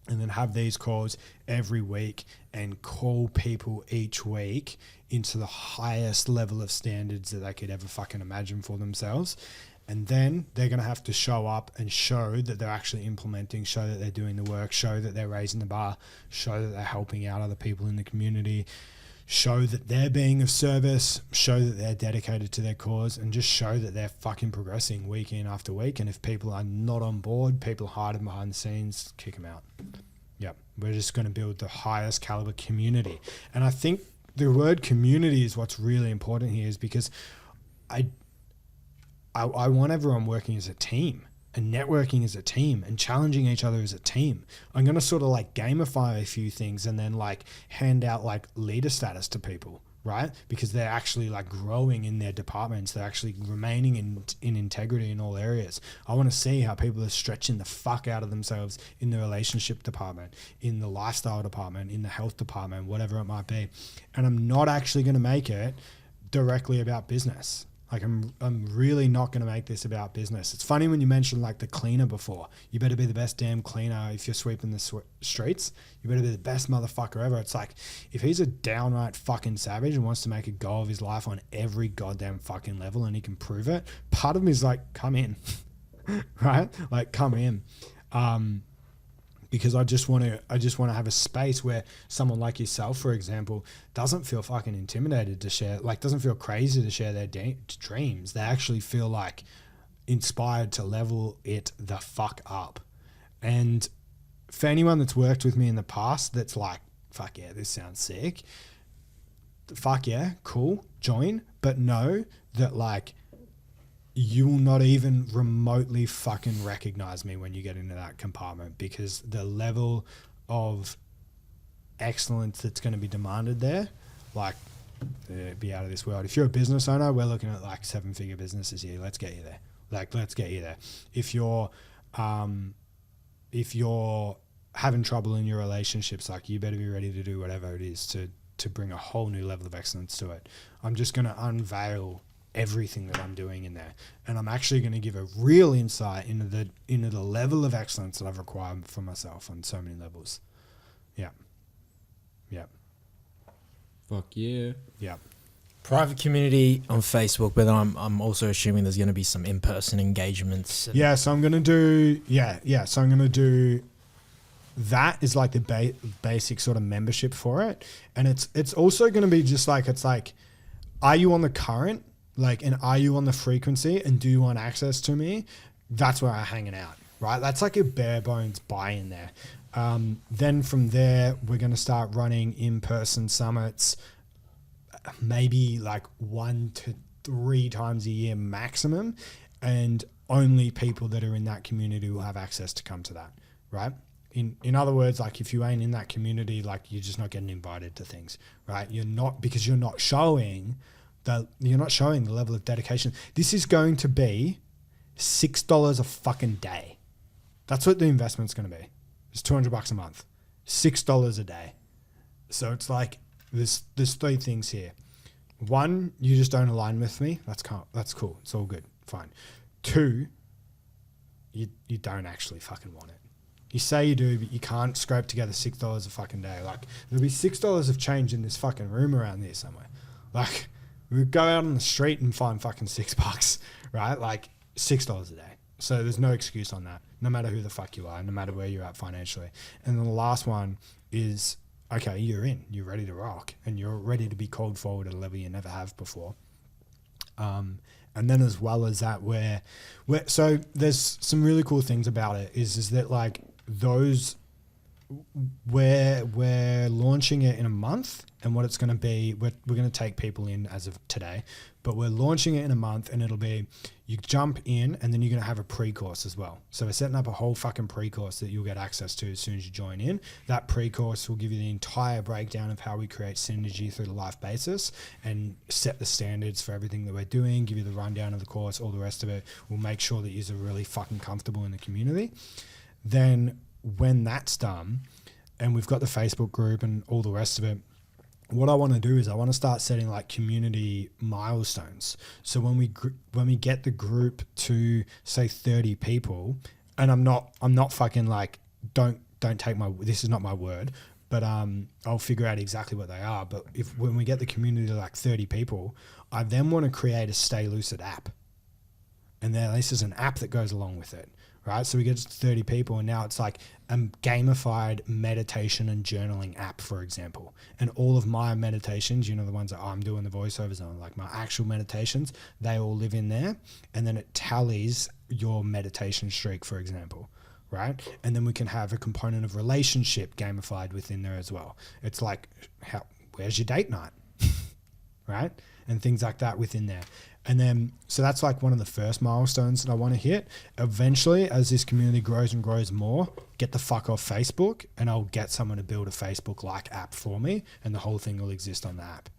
And then have these calls every week and call people each week into the highest level of standards that they could ever fucking imagine for themselves. And then they're going to have to show up and show that they're actually implementing, show that they're doing the work, show that they're raising the bar, show that they're helping out other people in the community, show that they're being of service, show that they're dedicated to their cause, and just show that they're fucking progressing week in after week. And if people are not on board, people hiding behind the scenes, kick them out. Yep. We're just going to build the highest caliber community. And I think the word community is what's really important here, is because I want everyone working as a team and networking as a team and challenging each other as a team. I'm going to sort of like gamify a few things and then like hand out like leader status to people, right? Because they're actually like growing in their departments. They're actually remaining in integrity in all areas. I want to see how people are stretching the fuck out of themselves in the relationship department, in the lifestyle department, in the health department, whatever it might be. And I'm not actually going to make it directly about business. Like, I'm really not going to make this about business. It's funny when you mentioned like the cleaner before. You better be the best damn cleaner if you're sweeping the streets. You better be the best motherfucker ever. It's like, if he's a downright fucking savage and wants to make a go of his life on every goddamn fucking level and he can prove it, part of me is like, come in, right? Like, come in. Because I just want to have a space where someone like yourself, for example, doesn't feel fucking intimidated to share, like doesn't feel crazy to share their dreams. They actually feel like inspired to level it the fuck up. And for anyone that's worked with me in the past, that's like, fuck yeah, this sounds sick. fuck yeah, cool, join, but know that like you will not even remotely fucking recognize me when you get into that compartment, because the level of excellence that's going to be demanded there, like, be out of this world. If you're a business owner, we're looking at like 7-figure businesses here. Let's get you there. Like, let's get you there. If you're having trouble in your relationships, like, you better be ready to do whatever it is to bring a whole new level of excellence to it. I'm just going to unveil everything that I'm doing in there, and I'm actually going to give a real insight into the level of excellence that I've required for myself on so many levels. Yeah. Fuck yeah. Yeah. Private community on Facebook, but I'm also assuming there's going to be some in-person engagements. Yeah, so I'm going to do so I'm going to do that is like the basic sort of membership for it, and it's also going to be just like, it's like, are you on the current, like, and are you on the frequency, and do you want access to me? That's where I'm hanging out, right? That's like a bare bones buy-in there. Then from there, we're going to start running in-person summits, maybe like 1 to 3 times a year maximum, and only people that are in that community will have access to come to that, right? In other words, like, if you ain't in that community, like, you're just not getting invited to things, right? You're not, because you're not showing the level of dedication. This is going to be $6 a fucking day. That's what the investment's going to be. It's $200 a month, $6 a day. So it's like, there's 3 things here. 1, you just don't align with me. That's cool. It's all good. Fine. 2, you don't actually fucking want it. You say you do, but you can't scrape together $6 a fucking day. Like, there'll be $6 of change in this fucking room around here somewhere. Like, we go out on the street and find fucking $6, right? Like, $6 a day. So there's no excuse on that, no matter who the fuck you are, no matter where you're at financially. And then the last one is, okay, you're ready to rock, and you're ready to be called forward at a level you never have before. And then as well as that, so there's some really cool things about it is that, like, those, we're launching it in a month, and what it's going to be, we're going to take people in as of today, but we're launching it in a month, and it'll be, you jump in, and then you're going to have a pre-course as well. So we're setting up a whole fucking pre-course that you'll get access to as soon as you join in. That pre-course will give you the entire breakdown of how we create synergy through the life basis and set the standards for everything that we're doing, give you the rundown of the course, all the rest of it. We'll make sure that you're really fucking comfortable in the community. Then when that's done, and we've got the Facebook group and all the rest of it, what I want to do is I want to start setting like community milestones. So when we get the group to say 30 people, and I'm not fucking like, don't take this is not my word, but I'll figure out exactly what they are. But when we get the community to like 30 people, I then want to create a Stay Lucid app, and then this is an app that goes along with it. Right, so we get to 30 people, and now it's like a gamified meditation and journaling app, for example. And all of my meditations, the ones that I'm doing the voiceovers on, like my actual meditations, they all live in there. And then it tallies your meditation streak, for example, right? And then we can have a component of relationship gamified within there as well. It's like, where's your date night, right? And things like that within there. And then, so that's like one of the first milestones that I want to hit. Eventually, as this community grows and grows more, get the fuck off Facebook, and I'll get someone to build a Facebook-like app for me, and the whole thing will exist on the app.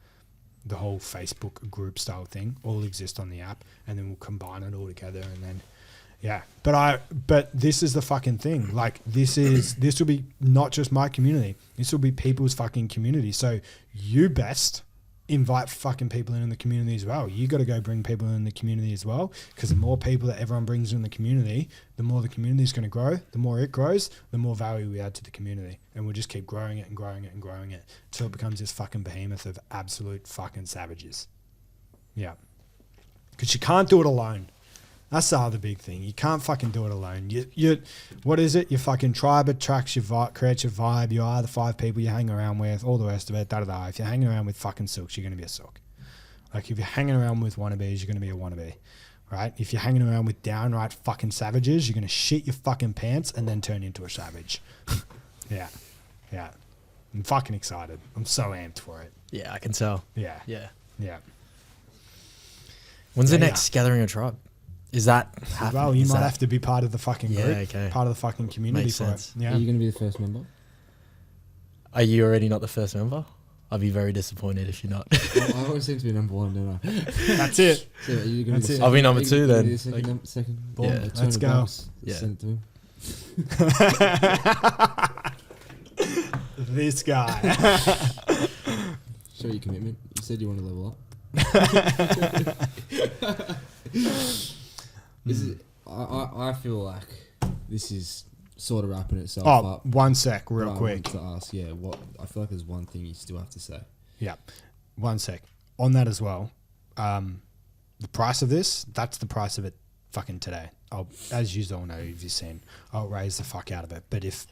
The whole Facebook group style thing all exist on the app, and then we'll combine it all together, and then, yeah. But this is the fucking thing. Like, this will be not just my community. This will be people's fucking community. So you best invite fucking people in the community as well. You got to go bring people in the community as well, because the more people that everyone brings in the community, the more the community is going to grow. The more it grows, the more value we add to the community, and we'll just keep growing it and growing it and growing it until it becomes this fucking behemoth of absolute fucking savages. Yeah, because you can't do it alone. That's the other big thing. You can't fucking do it alone. You what is it? Your fucking tribe attracts your vibe, creates your vibe. You are the 5 people you hang around with, all the rest of it, da-da-da. If you're hanging around with fucking silks, you're going to be a silk. Like, if you're hanging around with wannabes, you're going to be a wannabe, right? If you're hanging around with downright fucking savages, you're going to shit your fucking pants and then turn into a savage. Yeah. I'm fucking excited. I'm so amped for it. Yeah, I can tell. Yeah. Yeah. Yeah. When's the Yeah, next gathering of tribe? Is that happening? Well, you Is might that- have to be part of the fucking group. okay. Part of the fucking community Makes for sense. it. Yeah. Are you going to be the first member? Are you already not the first member? I'll be very disappointed if you're not. I always seem to be number one, don't I? That's it. So are you gonna That's be it. the I'll be second- number are you two gonna then. be the Second, Like- second. Boom. Yeah. Let's go. Yeah. Send it to him. This guy. Show your commitment. You said you want to level up. I feel like this is sort of wrapping itself Oh, up. one sec, real But I quick. wanted to ask, what I feel like there's one thing you still have to say. Yeah. One sec. On that as well, the price of this, that's the price of it fucking today. As you all know, if you've seen, I'll raise the fuck out of it. But if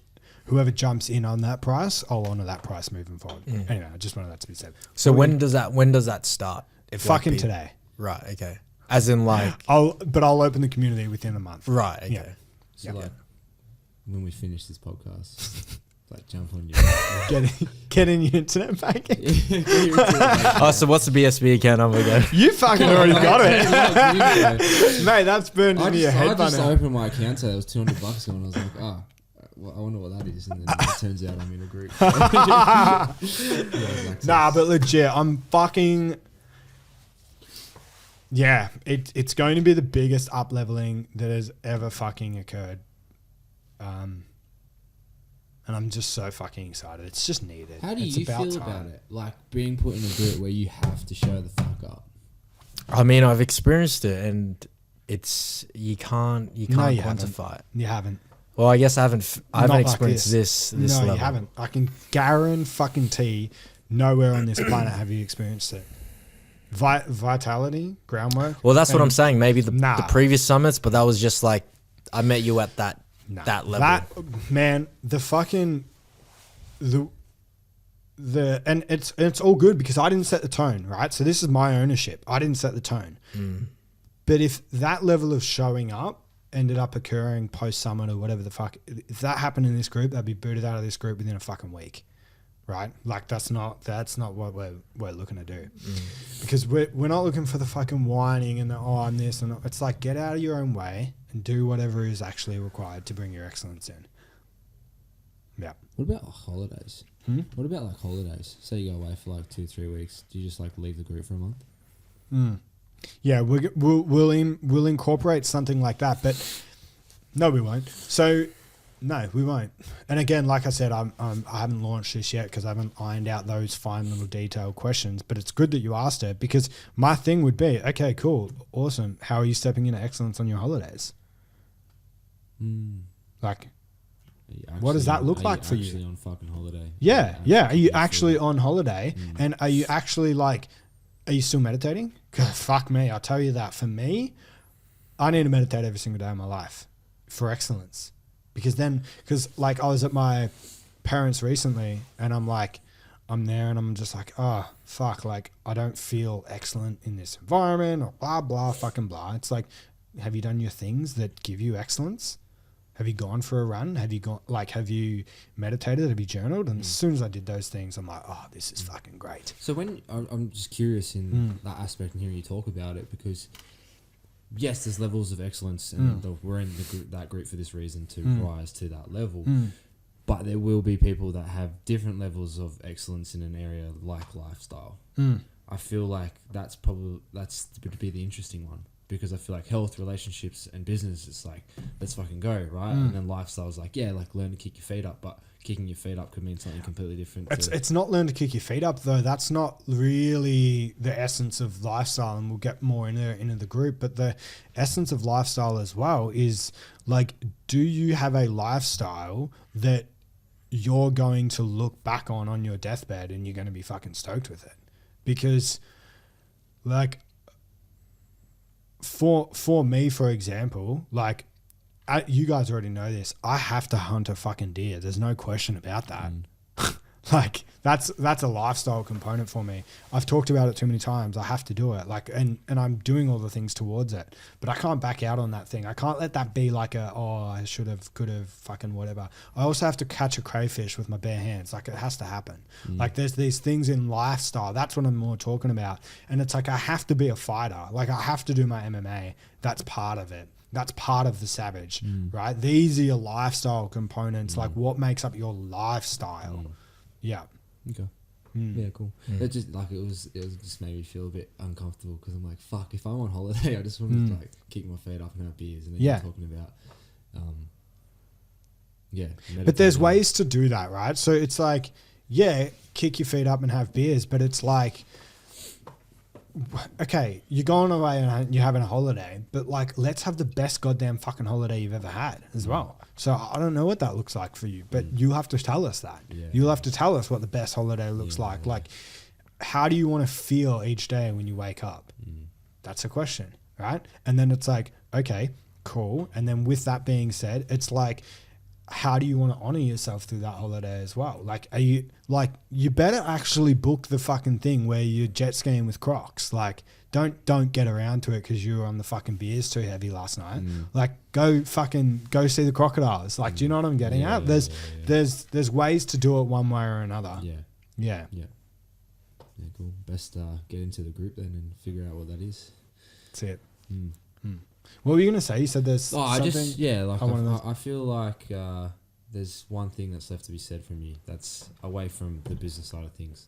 whoever jumps in on that price, I'll honour that price moving forward. Anyway, I just wanted that to be said. So when does that start? If Fucking people- today. Right. Okay. As in like. I'll open the community within a month. Right. Okay. Yeah. So Yeah. like when we finish this podcast, like jump on you. Get in your internet banking. Oh, so what's the BSB account number again? You fucking already got it. Mate, that's burned I into your head by just now. opened my account, so there was $200 going. I was like, well, I wonder what that is, and then it turns out I'm in a group. Nah, but legit, I'm fucking. Yeah, it's going to be the biggest up leveling that has ever fucking occurred. And I'm just so fucking excited. It's just needed. How do It's you feel time. about it? Like being put in a group where you have to show the fuck up. I mean, I've experienced it, and it's you can't No, you quantify it. You haven't. Well, I guess I haven't Not like experienced this No, level. you haven't. I can guarantee nowhere on this planet have you experienced it. Vitality, groundwork. Well, that's what and- I'm saying. Maybe the Nah. previous summits, but that was just like I met you at that that level. That man, the fucking the and it's all good because I didn't set the tone, right? So this is my ownership. I didn't set the tone. But if that level of showing up ended up occurring post summit or whatever the fuck, if that happened in this group, they'd be booted out of this group within a fucking week, right? Like that's not what we're looking to do, because we're not looking for the fucking whining and the I'm this and it's like get out of your own way and do whatever is actually required to bring your excellence in. Yeah. What about holidays? What about like holidays? Say you go away for like 2-3 weeks. Do you just like leave the group for a month? Yeah, we'll incorporate something like that, but no, we won't. So, no, we won't. And again, like I said, I haven't launched this yet because I haven't ironed out those fine little detailed questions. But it's good that you asked it because my thing would be, okay, cool, awesome. How are you stepping into excellence on your holidays? Like, what does that look like for you? Actually on fucking holiday. yeah. Are you actually on? on holiday? And are you actually like, are you still meditating? 'Cause fuck me, I'll tell you that for me, I need to meditate every single day of my life for excellence. Because like I was at my parents recently and I'm like, I'm there and I'm just like, oh, fuck, like I don't feel excellent in this environment or blah, blah, fucking blah. It's like, have you done your things that give you excellence? Have you gone for a run? Have you meditated? Have you journaled? And as soon as I did those things, I'm like, oh, this is fucking great. So when I'm just curious in that aspect and hearing you talk about it, because yes, there's levels of excellence, and we're in that group for this reason to rise to that level. But there will be people that have different levels of excellence in an area like lifestyle. I feel like that's to be the interesting one. Because I feel like health, relationships, and business, it's like, let's fucking go, right? And then lifestyle is like, yeah, like learn to kick your feet up, but kicking your feet up could mean something completely different. It's not learn to kick your feet up though. That's not really the essence of lifestyle, and we'll get more into the group. But the essence of lifestyle as well is like, do you have a lifestyle that you're going to look back on your deathbed and you're going to be fucking stoked with it? Because like, for me, for example, like you guys already know this, I have to hunt a fucking deer. There's no question about that. Like that's a lifestyle component for me. I've talked about it too many times. I have to do it. Like, and I'm doing all the things towards it, but I can't back out on that thing. I can't let that be like I should have, could have, fucking whatever. I also have to catch a crayfish with my bare hands. Like, it has to happen. Like, there's these things in lifestyle. That's what I'm more talking about. And it's like, I have to be a fighter. Like, I have to do my MMA. That's part of it. That's part of the savage, right? These are your lifestyle components. Like, what makes up your lifestyle? Yeah. Okay. Yeah, cool. It just like it was just made me feel a bit uncomfortable because I'm like, fuck, if I'm on holiday, I just want to like kick my feet up and have beers. And then you're talking about, But there's ways to do that, right? So it's like, kick your feet up and have beers, but it's like, okay, you're going away and you're having a holiday, but like, let's have the best goddamn fucking holiday you've ever had as well. So I don't know what that looks like for you, but you'll have to tell us that. You'll have to tell us what the best holiday looks like. Like, how do you want to feel each day when you wake up? That's a question, right? And then it's like, okay, cool. And then with that being said, it's like, how do you want to honor yourself through that holiday as well? Like, are you like, you better actually book the fucking thing where you're jet skiing with Crocs. Like, don't get around to it because you were on the fucking beers too heavy last night. Like, go see the crocodiles. Like, do you know what I'm getting at? There's ways to do it one way or another. Yeah, cool. Best get into the group then and figure out what that is. That's it. What were you gonna say? You said there's something. I feel like there's one thing that's left to be said from you. That's away from the business side of things.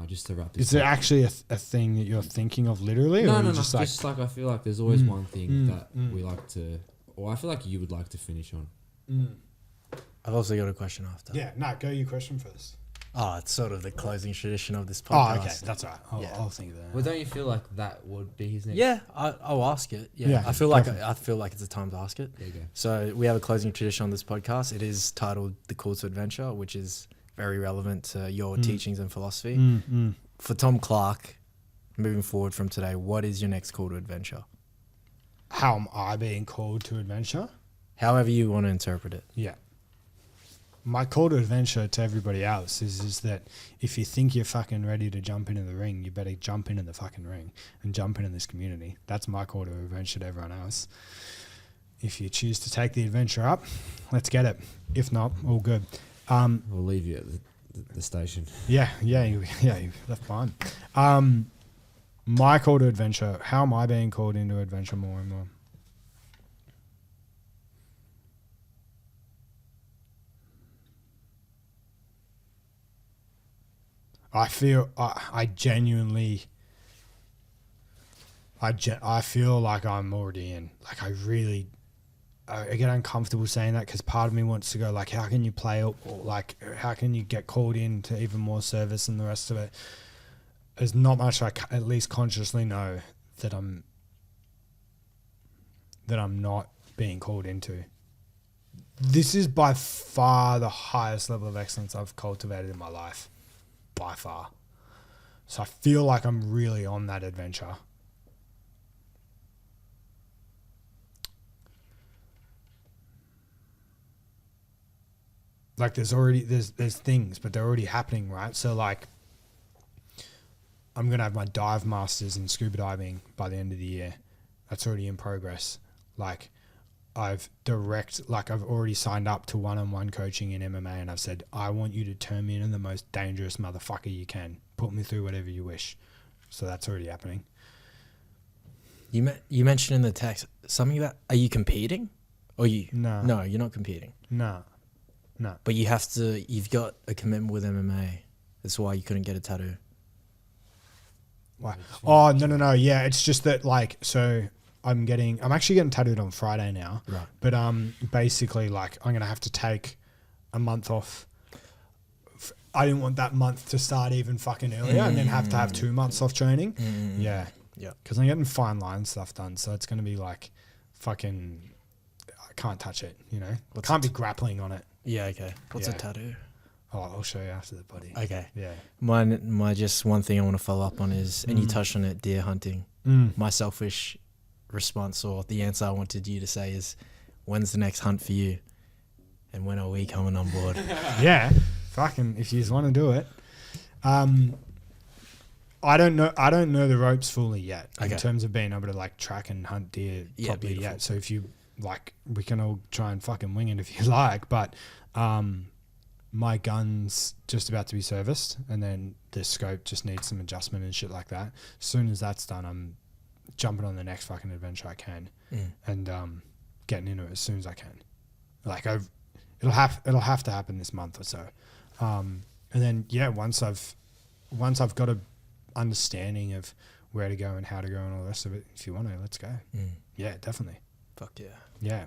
Just to wrap this. Is there actually a thing that you're thinking of literally? No. Just like I feel like there's always one thing that we like to, or I feel like you would like to finish on. I've also got a question after. Yeah, no, go your question first. Oh, it's sort of the closing tradition of this podcast. Oh, okay, that's all right. I'll think of that. Well, don't you feel like that would be his next? Yeah, I'll ask it. Yeah, I feel like it's a time to ask it. There you go. So we have a closing tradition on this podcast. It is titled "The Call to Adventure," which is very relevant to your teachings and philosophy. For Tom Clark, moving forward from today, what is your next call to adventure? How am I being called to adventure? However you want to interpret it. Yeah. My call to adventure to everybody else is that if you think you're fucking ready to jump into the ring, you better jump into the fucking ring and jump into this community. That's my call to adventure to everyone else. If you choose to take the adventure up, let's get it. If not, all good. We'll leave you at the station. Yeah, you left behind. My call to adventure, how am I being called into adventure more and more? I feel I genuinely I feel like I'm already in. Like, I get uncomfortable saying that because part of me wants to go like, how can you play or like how can you get called in to even more service and the rest of it? There's not much I at least consciously know that I'm not being called into. This is by far the highest level of excellence I've cultivated in my life. By far. So I feel like I'm really on that adventure. Like there's things, but they're already happening, right? So like I'm going to have my dive masters in scuba diving by the end of the year. That's already in progress. Like I've already signed up to one-on-one coaching in MMA, and I've said, I want you to turn me into the most dangerous motherfucker you can. Put me through whatever you wish. So that's already happening. You mentioned in the text something about, are you competing? Or you? No, you're not competing. No. But you've got a commitment with MMA. That's why you couldn't get a tattoo. Why? Oh, no. Yeah, it's just that so I'm actually getting tattooed on Friday now. Right. But basically like I'm going to have to take a month off. I didn't want that month to start even fucking earlier and then have to have 2 months off training. Yeah. Because I'm getting fine line stuff done. So it's going to be like fucking, I can't touch it, you know? Can't be grappling on it. Yeah, okay. What's a tattoo? Oh, I'll show you after the buddy. Okay. Yeah. My just one thing I want to follow up on is, and you touched on it, deer hunting. My selfish response or the answer I wanted you to say is, when's the next hunt for you? And when are we coming on board? Yeah. fucking, if you want to do it. I don't know the ropes fully yet in terms of being able to like track and hunt deer properly yet. So if you like, we can all try and fucking wing it if you like, but my gun's just about to be serviced, and then the scope just needs some adjustment and shit like that. As soon as that's done, I'm jumping on the next fucking adventure I can, and getting into it as soon as I can. Like it'll have to happen this month or so, and then once I've got a understanding of where to go and how to go and all the rest of it, if you want to, let's go. Yeah, definitely. Fuck yeah. Yeah.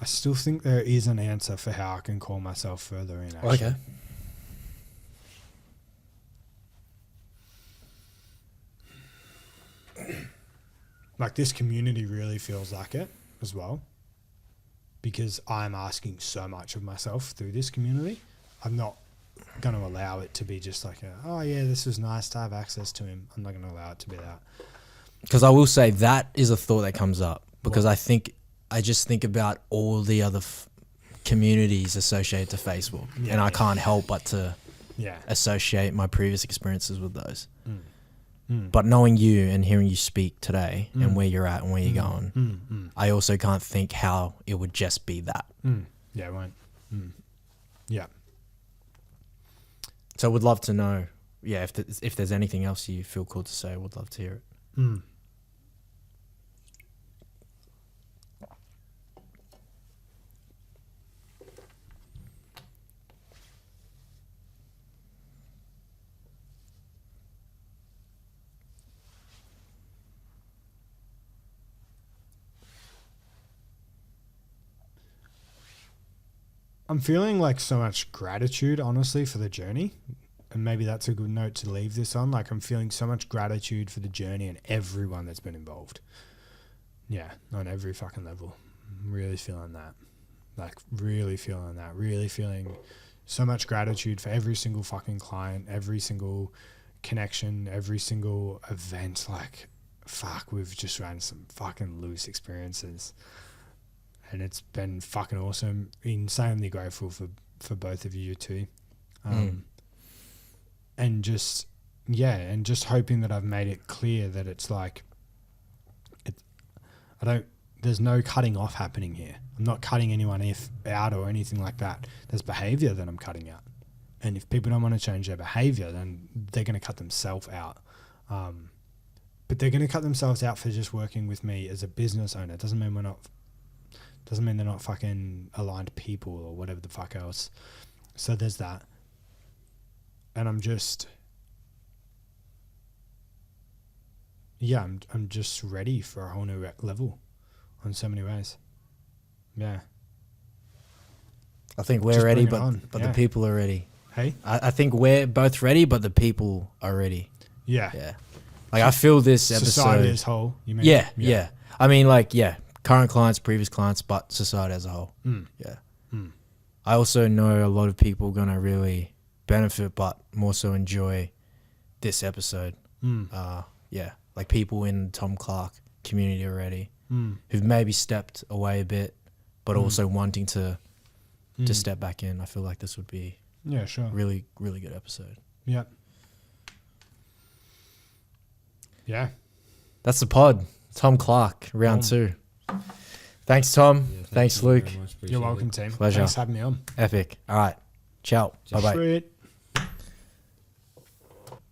I still think there is an answer for how I can call myself further in, actually. Okay. Like, this community really feels like it as well, because I'm asking so much of myself through this community. I'm not going to allow it to be just like this was nice to have access to him. I'm not going to allow it to be that. Because I will say that is a thought that comes up, because I just think about all the other communities associated to Facebook, and I can't help but to associate my previous experiences with those. But knowing you and hearing you speak today and where you're at and where you're going, I also can't think how it would just be that. Yeah, it won't. Yeah. So I would love to know, if there's anything else you feel cool to say, I would love to hear it. I'm feeling like so much gratitude, honestly, for the journey. And maybe that's a good note to leave this on. Like, I'm feeling so much gratitude for the journey and everyone that's been involved. Yeah, on every fucking level. I'm really feeling that. Like, really feeling that. Really feeling so much gratitude for every single fucking client, every single connection, every single event. Like, fuck, we've just ran some fucking loose experiences. And it's been fucking awesome. Insanely grateful for both of you too. And just hoping that I've made it clear that it's like, there's no cutting off happening here. I'm not cutting anyone out or anything like that. There's behavior that I'm cutting out. And if people don't want to change their behavior, then they're going to cut themselves out. But they're going to cut themselves out for just working with me as a business owner. It doesn't mean they're not fucking aligned people or whatever the fuck else. So there's that. And I'm just, I'm just ready for a whole new level on so many ways. Yeah. I think we're Just ready, bring it but on. the people are ready. Hey? I think we're both ready, but the people are ready. Yeah. Yeah. Like, I feel this episode. Society as a whole, you mean? Yeah. I mean, like, current clients, previous clients, but society as a whole. Yeah. I also know a lot of people are going to really benefit, but more so enjoy this episode. Like people in Tom Clark community already who've maybe stepped away a bit, but also wanting to step back in. I feel like this would be really, really good episode. Yeah. Yeah. That's the pod. Tom Clark, round 2. Thanks, Tom. Thanks, Luke. You're welcome, team. Pleasure. Thanks for having me on. Epic. All right. Ciao. Bye-bye. Sweet.